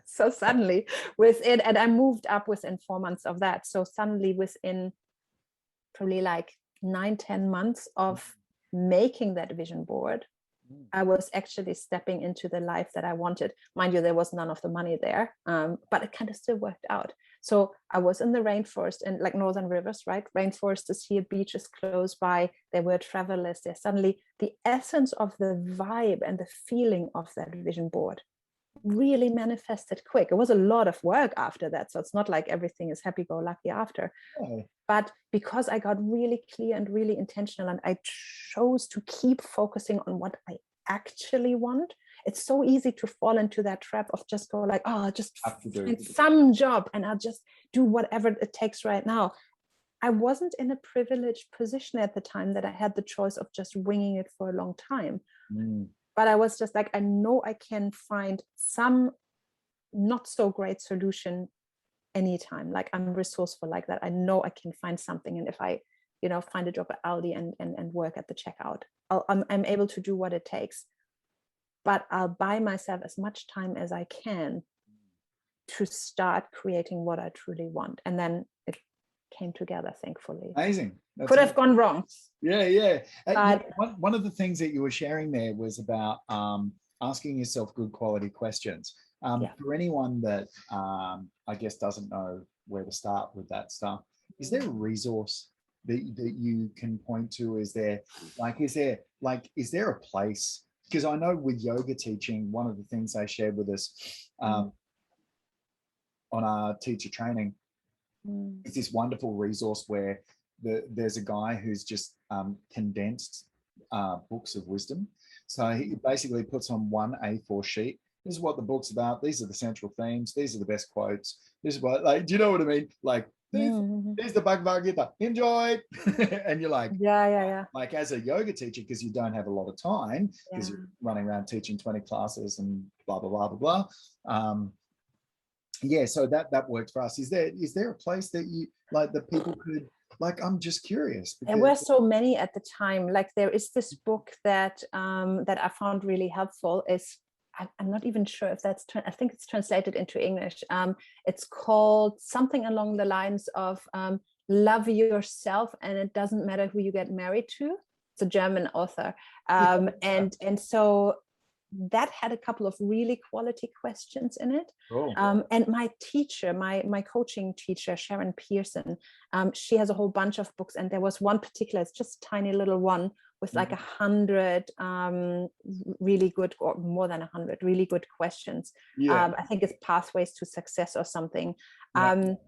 So suddenly within, and I moved up within 4 months of that. So suddenly within probably like 9-10 months of making that vision board, I was actually stepping into the life that I wanted. Mind you, there was none of the money there, but it kind of still worked out. So I was in the rainforest and like northern rivers, right? Rainforest is here, beaches close by. There were travelers there. Suddenly the essence of the vibe and the feeling of that vision board really manifested quick. It was a lot of work after that. So it's not like everything is happy-go-lucky after. Oh. But because I got really clear and really intentional and I chose to keep focusing on what I actually want, it's so easy to fall into that trap of just go like, oh, I'll just find some job and I'll just do whatever it takes right now. I wasn't in a privileged position at the time that I had the choice of just winging it for a long time. But I was just like, I know I can find some not so great solution anytime. Like I'm resourceful like that. I know I can find something. And if I, find a job at Aldi and work at the checkout, I'm able to do what it takes. But I'll buy myself as much time as I can to start creating what I truly want. And then it came together, thankfully. Amazing. That's Could have gone wrong. Yeah. One of the things that you were sharing there was about asking yourself good quality questions. For anyone that I guess doesn't know where to start with that stuff, is there a resource that you can point to? Is there a place? Because I know with yoga teaching, one of the things they shared with us on our teacher training is this wonderful resource where there's a guy who's just condensed books of wisdom. So he basically puts on one A4 sheet. This is what the book's about. These are the central themes. These are the best quotes. This is what, like, do you know what I mean? Like Here's the Bhagavad Gita, enjoy. And you're like, yeah. Like as a yoga teacher, because you don't have a lot of time, because Yeah. you're running around teaching 20 classes and blah, blah, blah, blah, blah. Yeah, so that worked for us. Is there a place that you like that people could, like, I'm just curious. There were so many at the time. Like there is this book that that I found really helpful. I'm not even sure if that's, I think it's translated into English. It's called something along the lines of Love Yourself and It Doesn't Matter Who You Get Married to. It's a German author. And so that had a couple of really quality questions in it. Cool. And my teacher, my coaching teacher, Sharon Pearson, she has a whole bunch of books, and there was one particular, it's just a tiny little one with like 100 really good, or more than 100 really good questions. I think it's Pathways to Success or something. And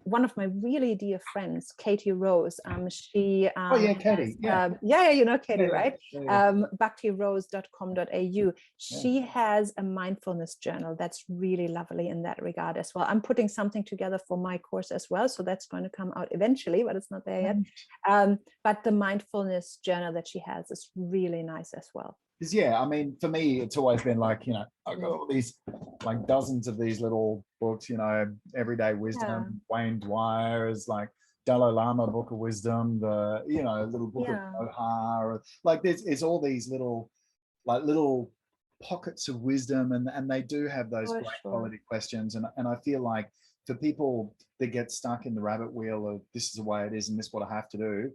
one of my really dear friends, Katie Rose, she Katie, you know Katie, right? Yeah. bhaktirose.com.au. She has a mindfulness journal that's really lovely in that regard as well. I'm putting something together for my course as well, so that's going to come out eventually, but it's not there yet. But the mindfulness journal that she has is really nice as well. Because I mean, for me, it's always been like, I've got all these, like dozens of these little books, Everyday Wisdom, Wayne Dwyer's like Dalai Lama Book of Wisdom, the, little book of Oha, like it's all these little pockets of wisdom, and they do have those great quality questions. And I feel like for people that get stuck in the rabbit wheel of this is the way it is and this is what I have to do,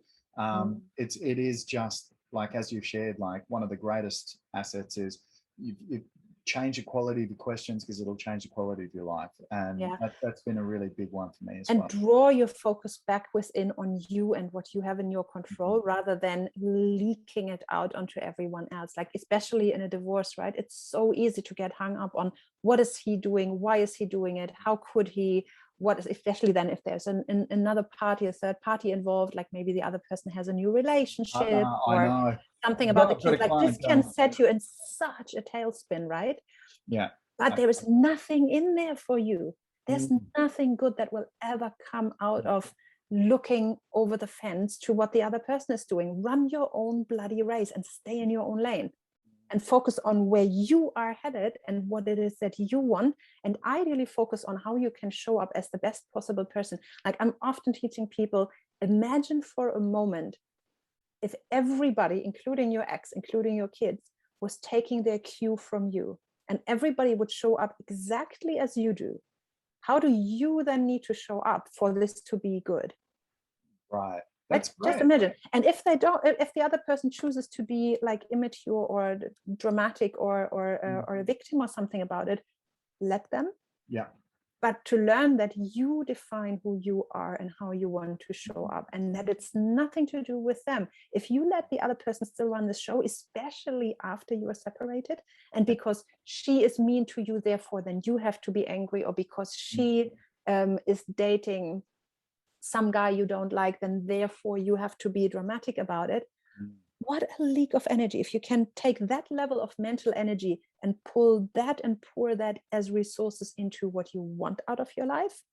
it is just, like, as you've shared, like one of the greatest assets is you change the quality of your questions, because it'll change the quality of your life. And that's been a really big one for me as well. And draw your focus back within on you and what you have in your control, rather than leaking it out onto everyone else. Like, especially in a divorce, right? It's so easy to get hung up on what is he doing? Why is he doing it? How could he? What is, especially then if there's another party, a third party involved, like maybe the other person has a new relationship or something about the kids, like this can set you in such a tailspin, right? Yeah. But there is nothing in there for you. There's nothing good that will ever come out of looking over the fence to what the other person is doing. Run your own bloody race and stay in your own lane. And focus on where you are headed and what it is that you want, and ideally focus on how you can show up as the best possible person. Like, I'm often teaching people, imagine for a moment if everybody, including your ex, including your kids, was taking their cue from you, and everybody would show up exactly as you do. How do you then need to show up for this to be good? Right. That's just imagine. And if they don't, if the other person chooses to be like immature or dramatic or a victim or something about it, let them. Yeah. But to learn that you define who you are and how you want to show up, and that it's nothing to do with them. If you let the other person still run the show, especially after you are separated, and because she is mean to you, therefore then you have to be angry, or because she is dating some guy you don't like, then therefore you have to be dramatic about it. What a leak of energy. If you can take that level of mental energy and pull that and pour that as resources into what you want out of your life,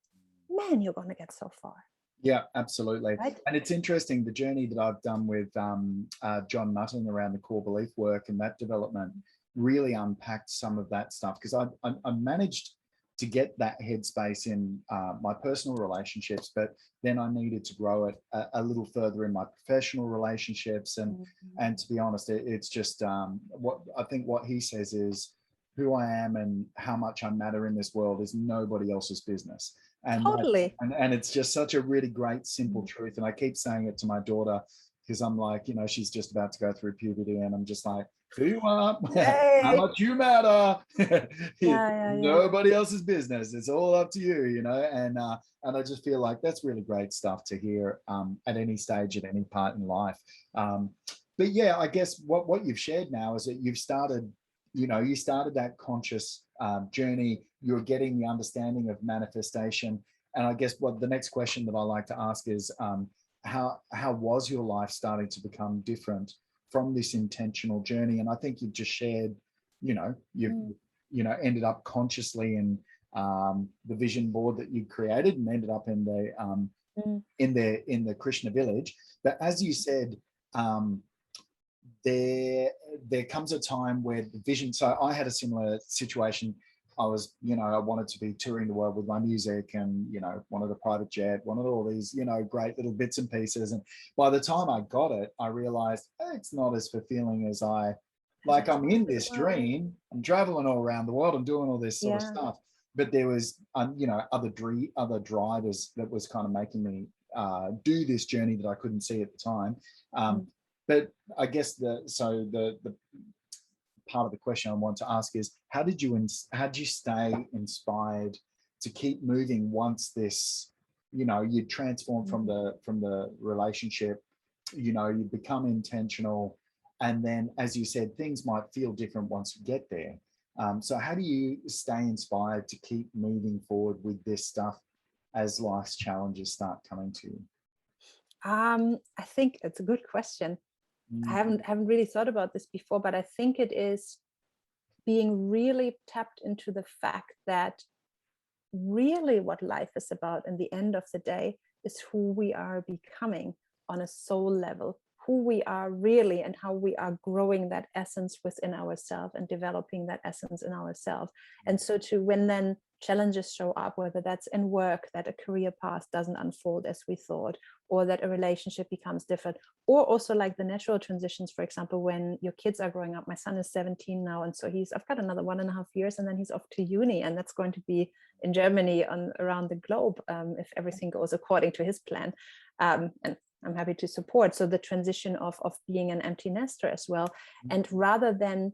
man, you're going to get so far. Yeah, absolutely. Right? And it's interesting, the journey that I've done with John Nutting around the core belief work and that development really unpacked some of that stuff, because I managed to get that headspace in my personal relationships, but then I needed to grow it a little further in my professional relationships. And to be honest, it's just what I think what he says is, who I am and how much I matter in this world is nobody else's business. And totally. And it's just such a really great, simple truth. And I keep saying it to my daughter, because I'm like, she's just about to go through puberty, and I'm just like, who you are, how much you matter. Nobody else's business. It's all up to you, and I just feel like that's really great stuff to hear at any stage, at any part in life. But yeah, I guess what you've shared now is that you've started, you started that conscious journey. You're getting the understanding of manifestation. And I guess what the next question that I like to ask is, how was your life starting to become different from this intentional journey? And I think you've just shared, you've ended up consciously in the vision board that you created and ended up in the Krishna village. But as you said, there comes a time where the vision. So I had a similar situation. I was, I wanted to be touring the world with my music, and, wanted a private jet, wanted all these, great little bits and pieces. And by the time I got it, I realized it's not as fulfilling as I'm in this dream. I'm traveling all around the world. I'm doing all this sort of stuff. But there was, other drivers that was kind of making me do this journey that I couldn't see at the time. But I guess the part of the question I want to ask is, how did you stay inspired to keep moving once this, you transform from the relationship, you become intentional, and then, as you said, things might feel different once you get there. So how do you stay inspired to keep moving forward with this stuff as life's challenges start coming to you? I think it's a good question. I haven't really thought about this before, but I think it is being really tapped into the fact that really what life is about in the end of the day is who we are becoming on a soul level, who we are really, and how we are growing that essence within ourselves and developing that essence in ourselves. And so when then challenges show up, whether that's in work, that a career path doesn't unfold as we thought, or that a relationship becomes different, or also like the natural transitions, for example, when your kids are growing up. My son is 17 now, and so I've got another 1.5 years, and then he's off to uni, and that's going to be in Germany around the globe, if everything goes according to his plan. And I'm happy to support. So the transition of being an empty nester as well. And rather than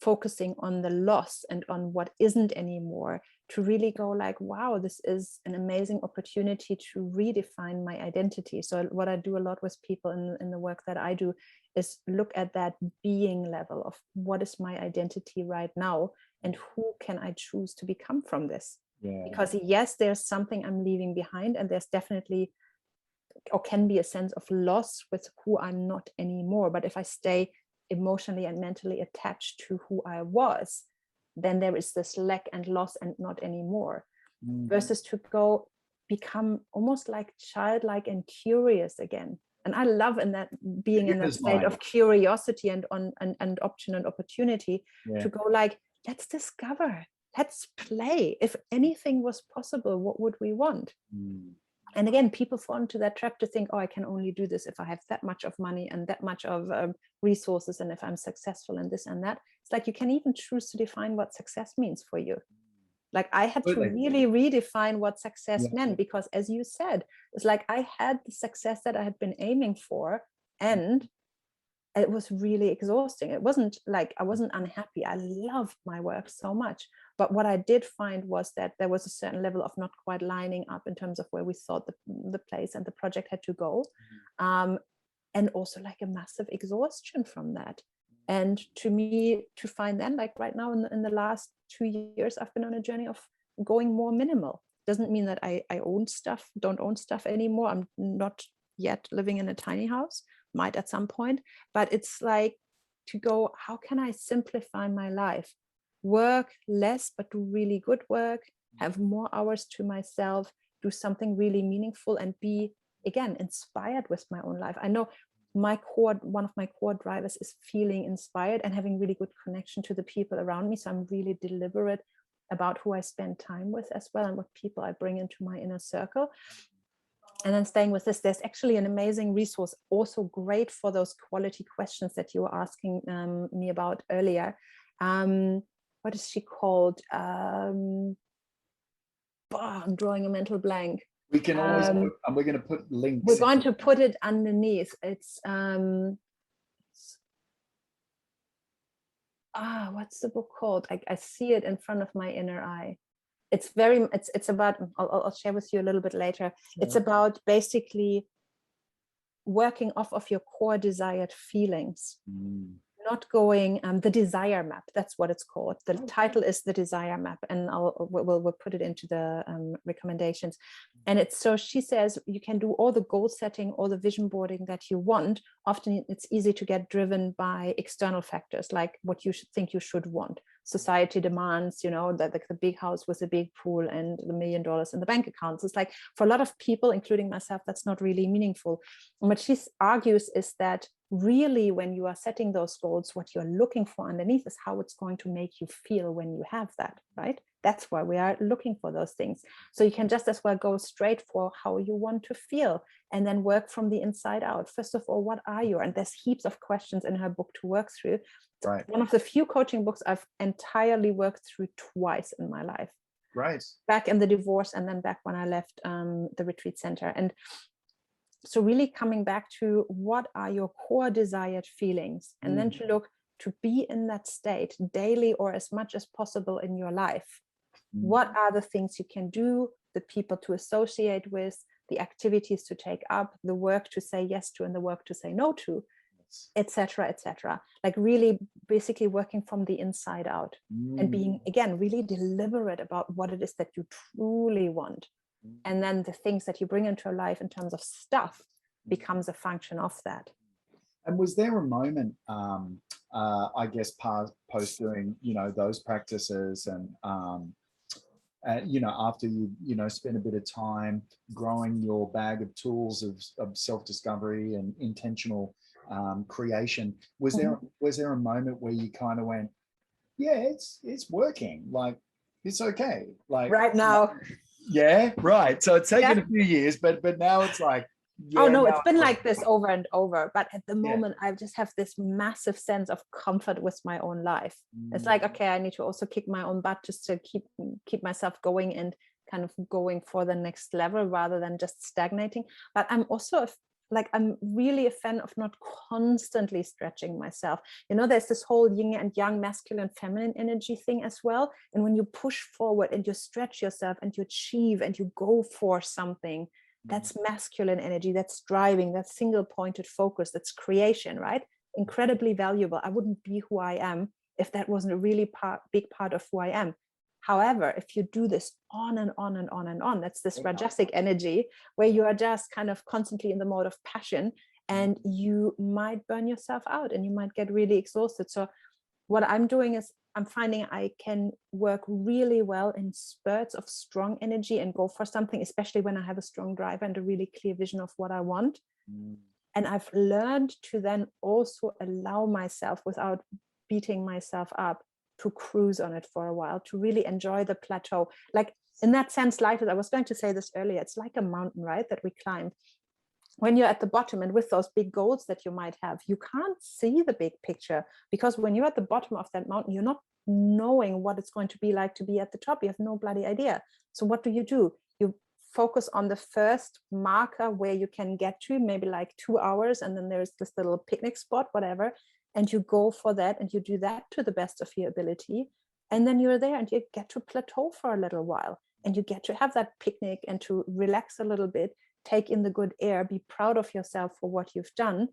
focusing on the loss and on what isn't anymore, to really go like, wow, this is an amazing opportunity to redefine my identity. So what I do a lot with people in the work that I do is look at that being level of what is my identity right now, and who can I choose to become from this? Because yes, there's something I'm leaving behind, and there's definitely, or can be, a sense of loss with who I'm not anymore. But if I stay emotionally and mentally attached to who I was, then there is this lack and loss and not anymore. Versus to go become almost like childlike and curious again. And I love being in that state of curiosity and option and opportunity, to go like, let's discover, let's play. If anything was possible, what would we want? And again, people fall into that trap to think, oh, I can only do this if I have that much of money and that much of resources, and if I'm successful in this and that. It's like you can even choose to define what success means for you. Like I had to really redefine what success meant, because as you said, it's like I had the success that I had been aiming for, and it was really exhausting. It wasn't like I wasn't unhappy. I loved my work so much. But what I did find was that there was a certain level of not quite lining up in terms of where we thought the place and the project had to go. And also like a massive exhaustion from that. And to me, to find then, like right now in the last 2 years, I've been on a journey of going more minimal. Doesn't mean that I don't own stuff anymore. I'm not yet living in a tiny house, might at some point, but it's like to go, how can I simplify my life? Work less, but do really good work, have more hours to myself, do something really meaningful, and be, again, inspired with my own life. I know one of my core drivers is feeling inspired and having really good connection to the people around me. So I'm really deliberate about who I spend time with as well, and what people I bring into my inner circle. And then staying with this, there's actually an amazing resource, also great for those quality questions that you were asking me about earlier. What is she called? I'm drawing a mental blank. We can always and we're going to put links. We're going to put it underneath. It's what's the book called? I see it in front of my inner eye. It's about, I'll share with you a little bit later. Sure. It's about basically working off of your core desired feelings. Not going, the desire map, that's what it's called. The title is The Desire Map, and we'll put it into the recommendations. And it's, so she says you can do all the goal setting, all the vision boarding that you want. Often it's easy to get driven by external factors, like what you think you should want. society demands, you know, that the big house with a big pool and the $1 million in the bank accounts. It's like, for a lot of people, including myself, that's not really meaningful. And what she argues is that really, when you are setting those goals, what you're looking for underneath is how it's going to make you feel when you have that, right? That's why we are looking for those things. So you can just as well go straight for how you want to feel and then work from the inside out. First of all, what are you? And there's heaps of questions in her book to work through. Right. One of the few coaching books I've entirely worked through twice in my life. Right. Back in the divorce and then back when I left the retreat center. And so really coming back to what are your core desired feelings, and then to look to be in that state daily or as much as possible in your life. What are the things you can do, the people to associate with, the activities to take up, the work to say yes to and the work to say no to, etc., etc. Like really basically working from the inside out and being, again, really deliberate about what it is that you truly want. And then the things that you bring into your life in terms of stuff becomes a function of that. And was there a moment, I guess, post doing, you know, those practices and, you know, after you spend a bit of time growing your bag of tools of self-discovery and intentional creation, was there a moment where you kind of went, yeah, it's working, like it's okay, like right now? Yeah, right. So it's taken a few years, but now it's like, yeah, oh no, it's been like this over and over. But at the moment, yeah. I just have this massive sense of comfort with my own life. It's like, okay, I need to also kick my own butt just to keep myself going and kind of going for the next level rather than just stagnating. But I'm also I'm really a fan of not constantly stretching myself. You know, there's this whole yin and yang, masculine, feminine energy thing as well. And when you push forward and you stretch yourself and you achieve and you go for something, that's masculine energy, that's driving, that's single pointed focus, that's creation, right? Incredibly valuable. I wouldn't be who I am if that wasn't a really big part of who I am. However, if you do this on and on and on and on, that's this rajasic energy where you are just kind of constantly in the mode of passion, and you might burn yourself out and you might get really exhausted. So what I'm doing is I'm finding I can work really well in spurts of strong energy and go for something, especially when I have a strong drive and a really clear vision of what I want. And I've learned to then also allow myself, without beating myself up, to cruise on it for a while, to really enjoy the plateau. Like in that sense, life is, I was going to say this earlier, it's like a mountain, right, that we climb. When you're at the bottom and with those big goals that you might have, you can't see the big picture, because when you're at the bottom of that mountain, you're not knowing what it's going to be like to be at the top. You have no bloody idea. So what do? You focus on the first marker where you can get to, maybe like 2 hours, and then there's this little picnic spot, whatever, and you go for that and you do that to the best of your ability. And then you're there and you get to plateau for a little while, and you get to have that picnic and to relax a little bit, take in the good air, be proud of yourself for what you've done.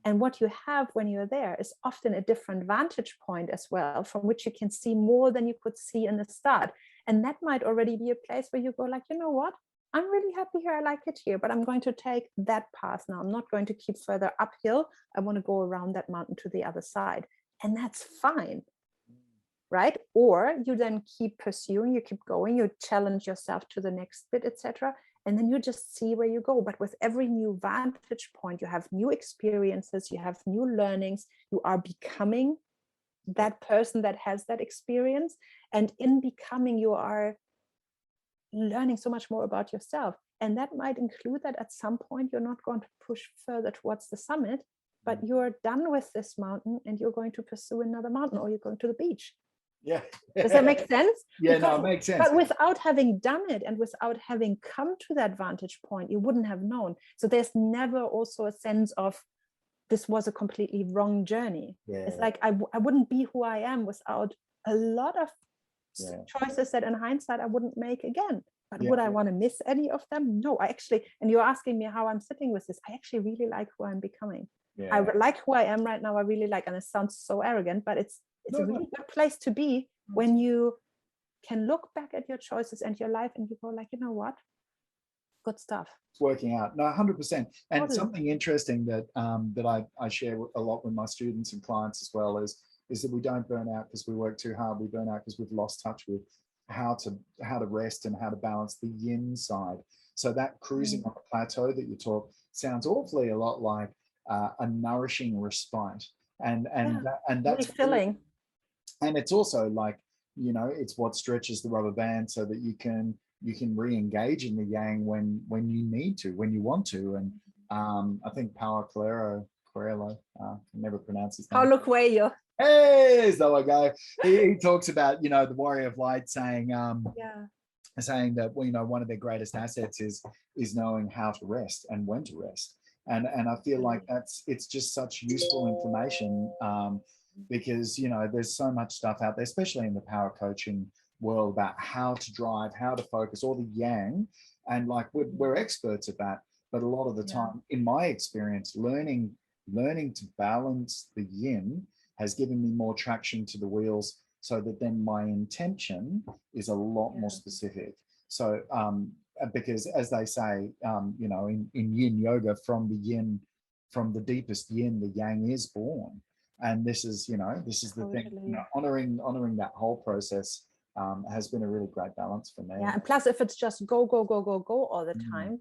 And what you have when you're there is often a different vantage point as well, from which you can see more than you could see in the start. And that might already be a place where you go like, you know what? I'm really happy here. I like it here, but I'm going to take that path now. I'm not going to keep further uphill. I want to go around that mountain to the other side. And that's fine, right? Or you then keep pursuing, you keep going, you challenge yourself to the next bit, etc. And then you just see where you go. But with every new vantage point, you have new experiences, you have new learnings, you are becoming that person that has that experience. And in becoming, you are learning so much more about yourself. And that might include that at some point you're not going to push further towards the summit, but you're done with this mountain and you're going to pursue another mountain, or you're going to the beach. Yeah. Does that make sense? Yeah, no, it makes sense. But without having done it and without having come to that vantage point, you wouldn't have known. So there's never also a sense of this was a completely wrong journey. It's like I wouldn't be who I am without a lot of choices that in hindsight I wouldn't make again. But would I want to miss any of them? No, I actually, and you're asking me how I'm sitting with this, I actually really like who I'm becoming. I like who I am right now. I really like, and it sounds so arrogant, but it's a really good place to be when you can look back at your choices and your life and you go like, you know what? Good stuff. It's working out. No, 100%. And something interesting that that I share a lot with my students and clients as well is is that we don't burn out because we work too hard. We burn out because we've lost touch with how to rest and how to balance the yin side. So that cruising on a plateau that you talk sounds awfully a lot like a nourishing respite, and that's refilling. And it's also like, you know, it's what stretches the rubber band so that you can re-engage in the yang when you need to, when you want to. And I think Paulo Coelho, can never pronounce his name. Paulo Coelho. Hey, so I go. He talks about, you know, the warrior of light saying saying that, well, you know, one of their greatest assets is knowing how to rest and when to rest. And I feel like it's just such useful information, because, you know, there's so much stuff out there, especially in the power coaching world, about how to drive, how to focus, all the yang, and like we're experts at that. But a lot of the time, in my experience, learning to balance the yin has given me more traction to the wheels, so that then my intention is a lot more specific. So because, as they say, you know, in yin yoga, from the deepest yin, the yang is born. And this is, you know, this is the thing, you know, honoring that whole process has been a really great balance for me. Yeah, and plus, if it's just go all the time,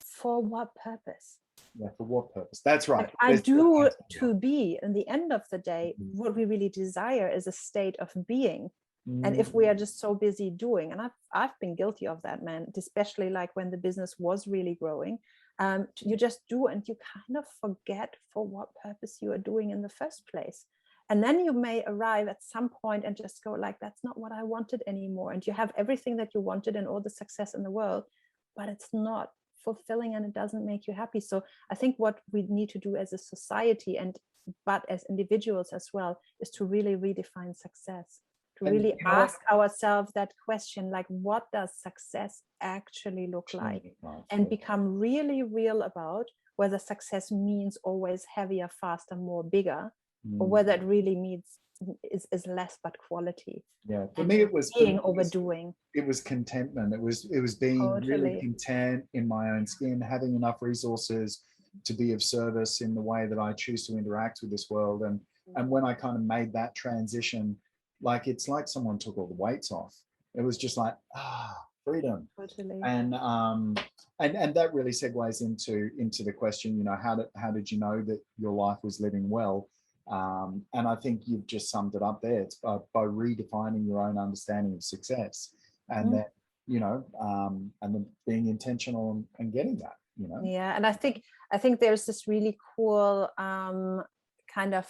for what purpose? Yeah, for what purpose? That's right. Like, I do to be. In the end of the day, what we really desire is a state of being. And if we are just so busy doing, and I've been guilty of that, man, especially like when the business was really growing, you just do, and you kind of forget for what purpose you are doing in the first place. And then you may arrive at some point and just go like, that's not what I wanted anymore. And you have everything that you wanted and all the success in the world, but it's not fulfilling and it doesn't make you happy. So I think what we need to do as a society, but as individuals as well, is to really redefine success, to really ask ourselves that question, like, what does success actually look like? And become really real about whether success means always heavier, faster, more, bigger, or whether it really means is less but quality. Yeah, for me it was overdoing. It was contentment. It was being really content in my own skin, having enough resources to be of service in the way that I choose to interact with this world. And when I kind of made that transition, like, it's like someone took all the weights off. It was just like, freedom. Totally. And that really segues into the question, you know, how did you know that your life was living well? And I think you've just summed it up there. It's by redefining your own understanding of success, and that, you know, and then being intentional and getting that, you know. Yeah, and I think there's this really cool kind of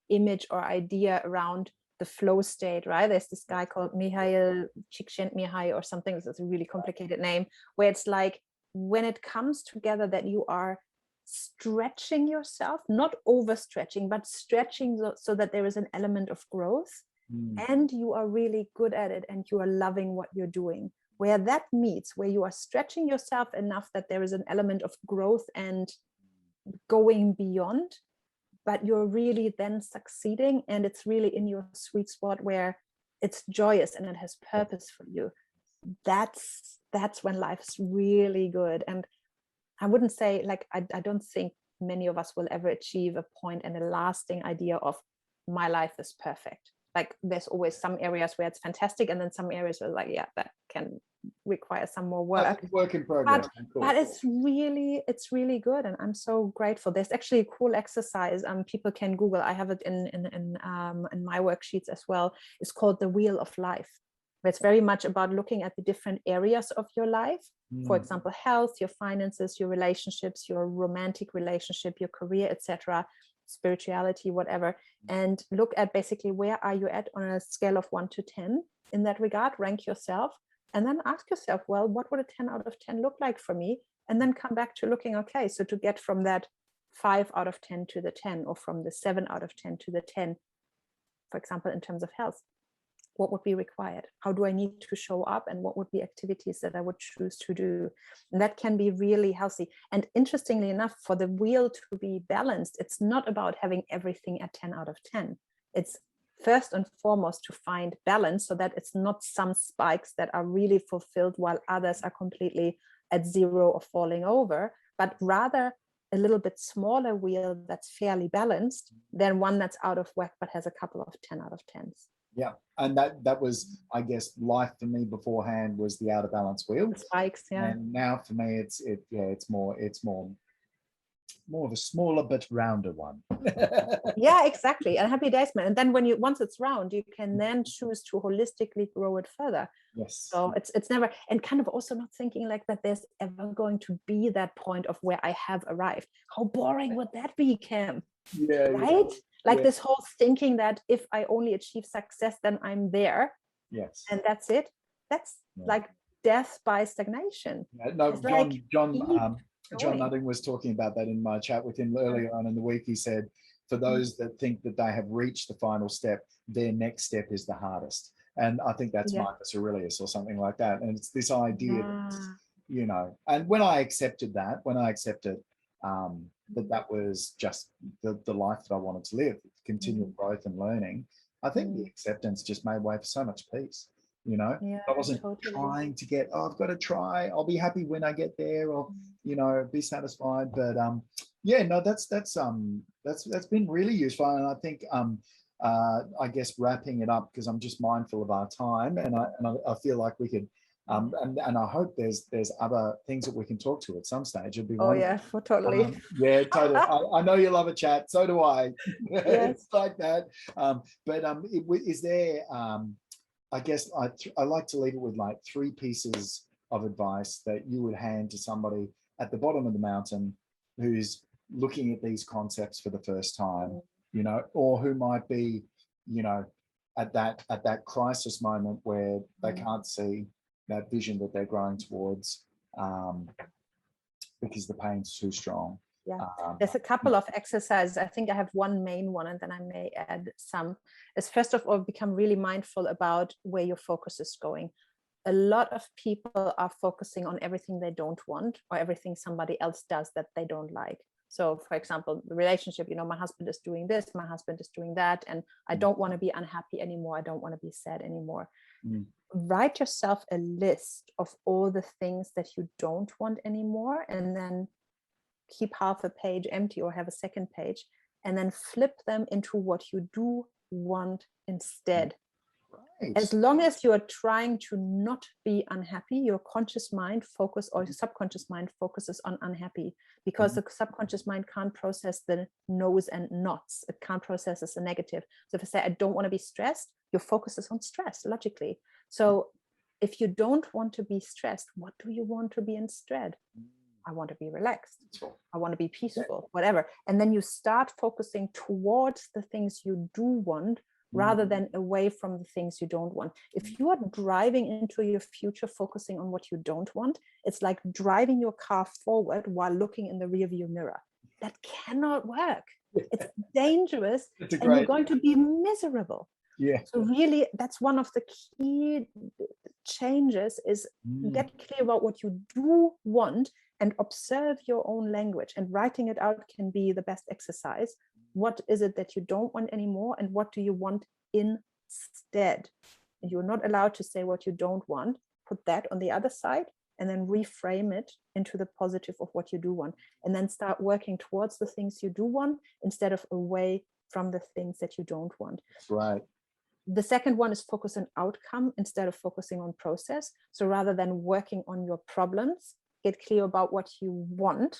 image or idea around the flow state, right? There's this guy called Mihaly Csikszentmihalyi or something. It's a really complicated name, where it's like, when it comes together that you are stretching yourself, not overstretching, but stretching so that there is an element of growth, and you are really good at it and you are loving what you're doing, where that meets, where you are stretching yourself enough that there is an element of growth and going beyond, but you're really then succeeding, and it's really in your sweet spot where it's joyous and it has purpose for you. That's when life's really good. And I wouldn't say, like, I don't think many of us will ever achieve a point and a lasting idea of my life is perfect. Like, there's always some areas where it's fantastic, and then some areas where, like, yeah, that can require some more work. Work in progress. But it's really good, and I'm so grateful. There's actually a cool exercise people can Google. I have it in my worksheets as well. It's called the Wheel of Life. It's very much about looking at the different areas of your life. For example, health, your finances, your relationships, your romantic relationship, your career, etc., spirituality, whatever, and look at basically where are you at on a scale of 1 to 10 in that regard. Rank yourself, and then ask yourself, well, what would a 10 out of 10 look like for me? And then come back to looking, okay, so to get from that 5 out of 10 to the 10, or from the 7 out of 10 to the 10, for example, in terms of health, what would be required? How do I need to show up? And what would be activities that I would choose to do? And that can be really healthy. And interestingly enough, for the wheel to be balanced, it's not about having everything at 10 out of 10. It's first and foremost to find balance, so that it's not some spikes that are really fulfilled while others are completely at 0 or falling over, but rather a little bit smaller wheel that's fairly balanced than one that's out of whack but has a couple of 10 out of 10s. Yeah, and that was, I guess, life for me beforehand was the out of balance wheel. The spikes, yeah. And now for me, it's more of a smaller but rounder one. Yeah, exactly. And happy days, man. And then once it's round, you can then choose to holistically grow it further. Yes. So it's never, and kind of also not thinking like that there's ever going to be that point of where I have arrived. How boring would that be, Cam? Yeah. Right? Yeah. Like this whole thinking that if I only achieve success, then I'm there. Yes. And that's it. That's like death by stagnation. Yeah, no, It's John Nutting was talking about that in my chat with him earlier on in the week. He said, for those that think that they have reached the final step, their next step is the hardest. And I think that's Marcus Aurelius or something like that. And it's this idea that, you know, and when I accepted that that was just the life that I wanted to live, continual growth and learning, I think the acceptance just made way for so much peace. You know, I wasn't trying to get, I've got to try, I'll be happy when I get there, or, you know, be satisfied. But yeah, no, that's been really useful. And I think I guess wrapping it up, because I'm just mindful of our time, and I feel like we could and I hope there's other things that we can talk to at some stage. It'd be wonderful. Totally. Yeah, totally. I know you love a chat, so do I. Yes. It's like that. Is there I guess I like to leave it with like 3 pieces of advice that you would hand to somebody at the bottom of the mountain who's looking at these concepts for the first time, you know, or who might be, you know, at that crisis moment where they can't see that vision that they're growing towards because the pain's too strong. Yeah, there's a couple of exercises. I think I have one main one, and then I may add some. Is first of all, become really mindful about where your focus is going. A lot of people are focusing on everything they don't want, or everything somebody else does that they don't like. So, for example, the relationship, you know, my husband is doing this, my husband is doing that, and I don't want to be unhappy anymore. I don't want to be sad anymore. Write yourself a list of all the things that you don't want anymore, and then keep half a page empty or have a second page, and then flip them into what you do want instead. Right. As long as you are trying to not be unhappy, your conscious mind or your subconscious mind focuses on unhappy, because the subconscious mind can't process the no's and nots. It can't process as a negative. So if I say, I don't want to be stressed, your focus is on stress, logically. So if you don't want to be stressed, what do you want to be instead? I want to be relaxed. I want to be peaceful, whatever. And then you start focusing towards the things you do want rather than away from the things you don't want. If you are driving into your future focusing on what you don't want, it's like driving your car forward while looking in the rearview mirror. That cannot work. It's dangerous, and you're going to be miserable. Yeah. So really, that's one of the key changes is get clear about what you do want and observe your own language, and writing it out can be the best exercise. What is it that you don't want anymore, and what do you want instead? And you're not allowed to say what you don't want. Put that on the other side and then reframe it into the positive of what you do want, and then start working towards the things you do want instead of away from the things that you don't want. That's right. The second one is focus on outcome instead of focusing on process. So rather than working on your problems, get clear about what you want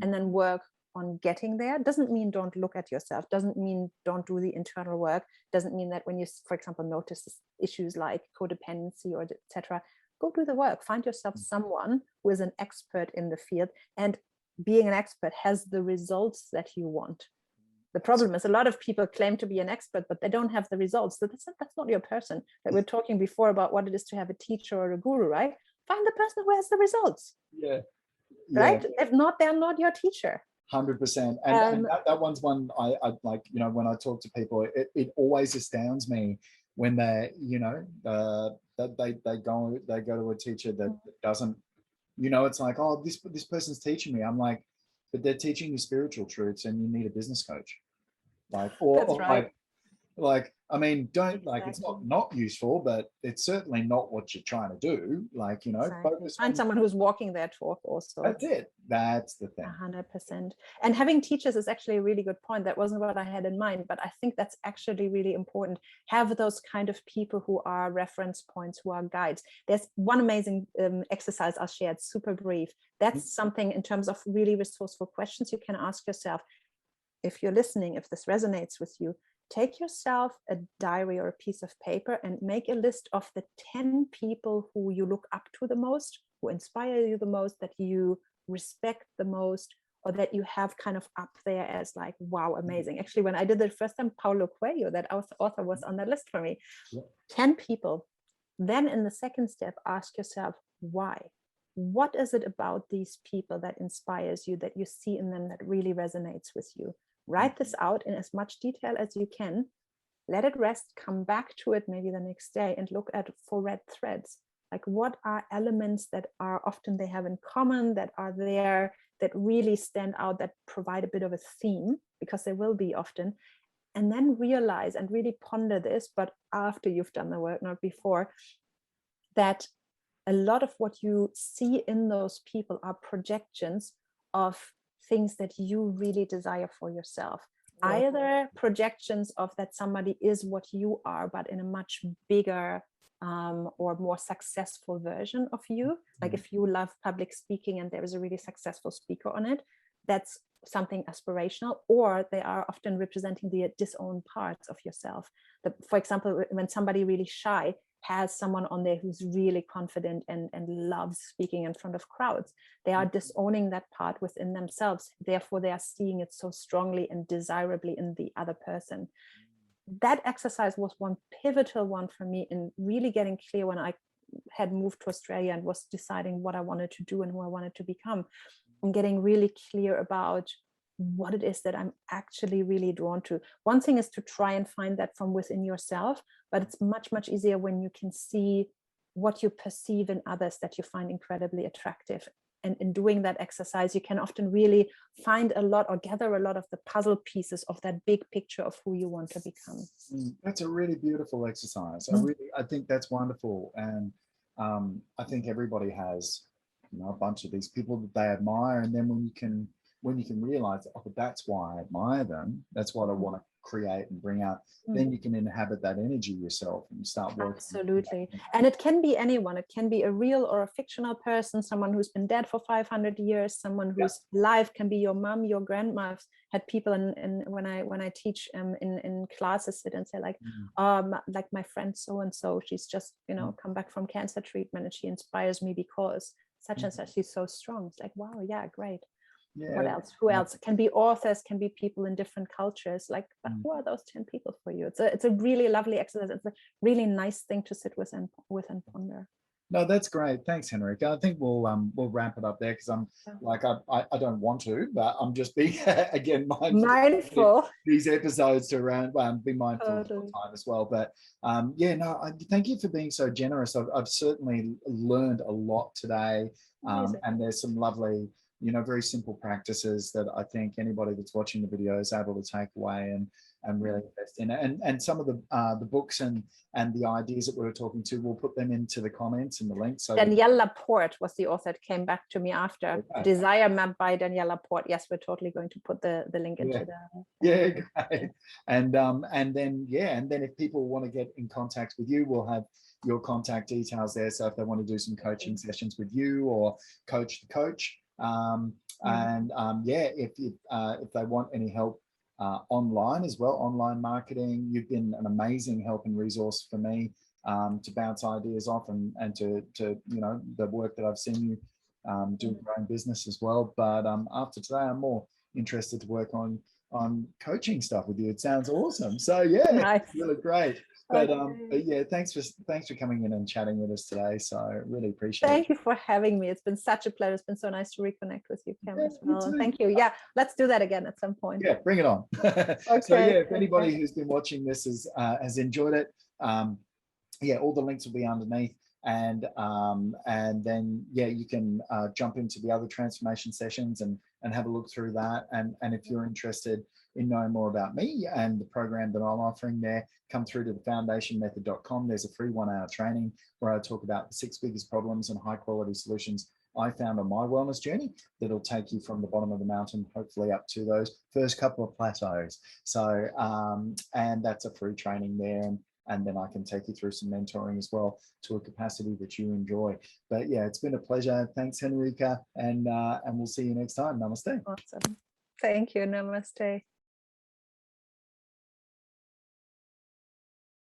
and then work on getting there. Doesn't mean don't look at yourself, doesn't mean don't do the internal work, doesn't mean that when you, for example, notice issues like codependency or etc., go do the work. Find yourself someone who is an expert in the field, and being an expert has the results that you want. The problem is a lot of people claim to be an expert, but they don't have the results. So that's not your person. That we're talking before about what it is to have a teacher or a guru, right? Find the person who has the results. Yeah. Right? If not, they're not your teacher. 100%. And that one's one I like, you know, when I talk to people, it always astounds me when they, you know, they go to a teacher that doesn't, you know, it's like, oh, this person's teaching me. I'm like, but they're teaching you spiritual truths, and you need a business coach. Like, or That's right. like, Like, I mean, don't like, it's Exactly. not useful, but it's certainly not what you're trying to do. Like, you know, Exactly. focus Find on, someone who's walking their talk also. that's it. That's the thing. 100%. And having teachers is actually a really good point. That wasn't what I had in mind, but I think that's actually really important. Have those kind of people who are reference points, who are guides. There's one amazing exercise I'll share. It's super brief. That's something in terms of really resourceful questions you can ask yourself. If you're listening, if this resonates with you, take yourself a diary or a piece of paper and make a list of the 10 people who you look up to the most, who inspire you the most, that you respect the most, or that you have kind of up there as like, wow, amazing. Actually, when I did it first time, Paulo Coelho, that author, was on the list for me. 10 people. Then in the second step, ask yourself, why? What is it about these people that inspires you, that you see in them that really resonates with you? Write this out in as much detail as you can. Let it rest, come back to it maybe the next day and look at for red threads. Like, what are elements that are often they have in common, that are there, that really stand out, that provide a bit of a theme, because there will be often. And then realize and really ponder this, but after you've done the work, not before, that a lot of what you see in those people are projections of things that you really desire for yourself. Either projections of that somebody is what you are, but in a much bigger or more successful version of you. Like if you love public speaking and there is a really successful speaker on it, that's something aspirational. Or they are often representing the disowned parts of yourself. For example, when somebody really shy has someone on there who's really confident and loves speaking in front of crowds, they are disowning that part within themselves. Therefore, they are seeing it so strongly and desirably in the other person. That exercise was one pivotal one for me in really getting clear when I had moved to Australia and was deciding what I wanted to do and who I wanted to become, and getting really clear about what it is that I'm actually really drawn to. One thing is to try and find that from within yourself, but it's much, much easier when you can see what you perceive in others that you find incredibly attractive. And in doing that exercise, you can often really find a lot or gather a lot of the puzzle pieces of that big picture of who you want to become. That's a really beautiful exercise. I think that's wonderful. And I think everybody has, you know, a bunch of these people that they admire. And then when you can realize, oh, that's why I admire them, that's what I want to create and bring out, then you can inhabit that energy yourself and start working. Absolutely. And it can be anyone. It can be a real or a fictional person, someone who's been dead for 500 years, someone who's live, can be your mom, your grandma. I've had people in when I teach in classes sit and say like my friend so and so, she's just, you know, come back from cancer treatment and she inspires me because such and such, she's so strong. It's like, wow, yeah, great. What else? Who else? It can be authors, can be people in different cultures. Like, but who are those 10 people for you? It's a really lovely exercise. It's a really nice thing to sit with and ponder. No, that's great. Thanks, Henrike. I think we'll wrap it up there because I'm like I don't want to, but I'm just being again mindful. These episodes to around be mindful of time as well. But thank you for being so generous. I've certainly learned a lot today, and there's some lovely, you know, very simple practices that I think anybody that's watching the video is able to take away and really invest in it. And some of the books and the ideas that we were talking to, we'll put them into the comments and the links. So Danielle Laporte was the author that came back to me after. Desire Map by Danielle Laporte. Yes, we're totally going to put the link into the great. And then if people want to get in contact with you, we'll have your contact details there. So if they want to do some coaching sessions with you or coach the coach, if they want any help online as well, online marketing, you've been an amazing help and resource for me to bounce ideas off and to you know, the work that I've seen you do your own business as well. But after today, I'm more interested to work on coaching stuff with you. It sounds awesome. So it's really great. But thanks for coming in and chatting with us today. So I really appreciate it. Thank you for having me. It's been such a pleasure. It's been so nice to reconnect with you, Cam, as well. And thank you. Yeah, let's do that again at some point. Yeah, bring it on. So if anybody who's been watching this has enjoyed it, all the links will be underneath. And then you can jump into the other transformation sessions and and have a look through that. And if you're interested in knowing more about me and the program that I'm offering there, come through to thefoundationmethod.com. There's a free 1-hour training where I talk about the 6 biggest problems and high quality solutions I found on my wellness journey that'll take you from the bottom of the mountain, hopefully up to those first couple of plateaus. So, and that's a free training there. And then I can take you through some mentoring as well to a capacity that you enjoy. But yeah, it's been a pleasure. Thanks, Henrike. And we'll see you next time. Namaste. Awesome. Thank you. Namaste.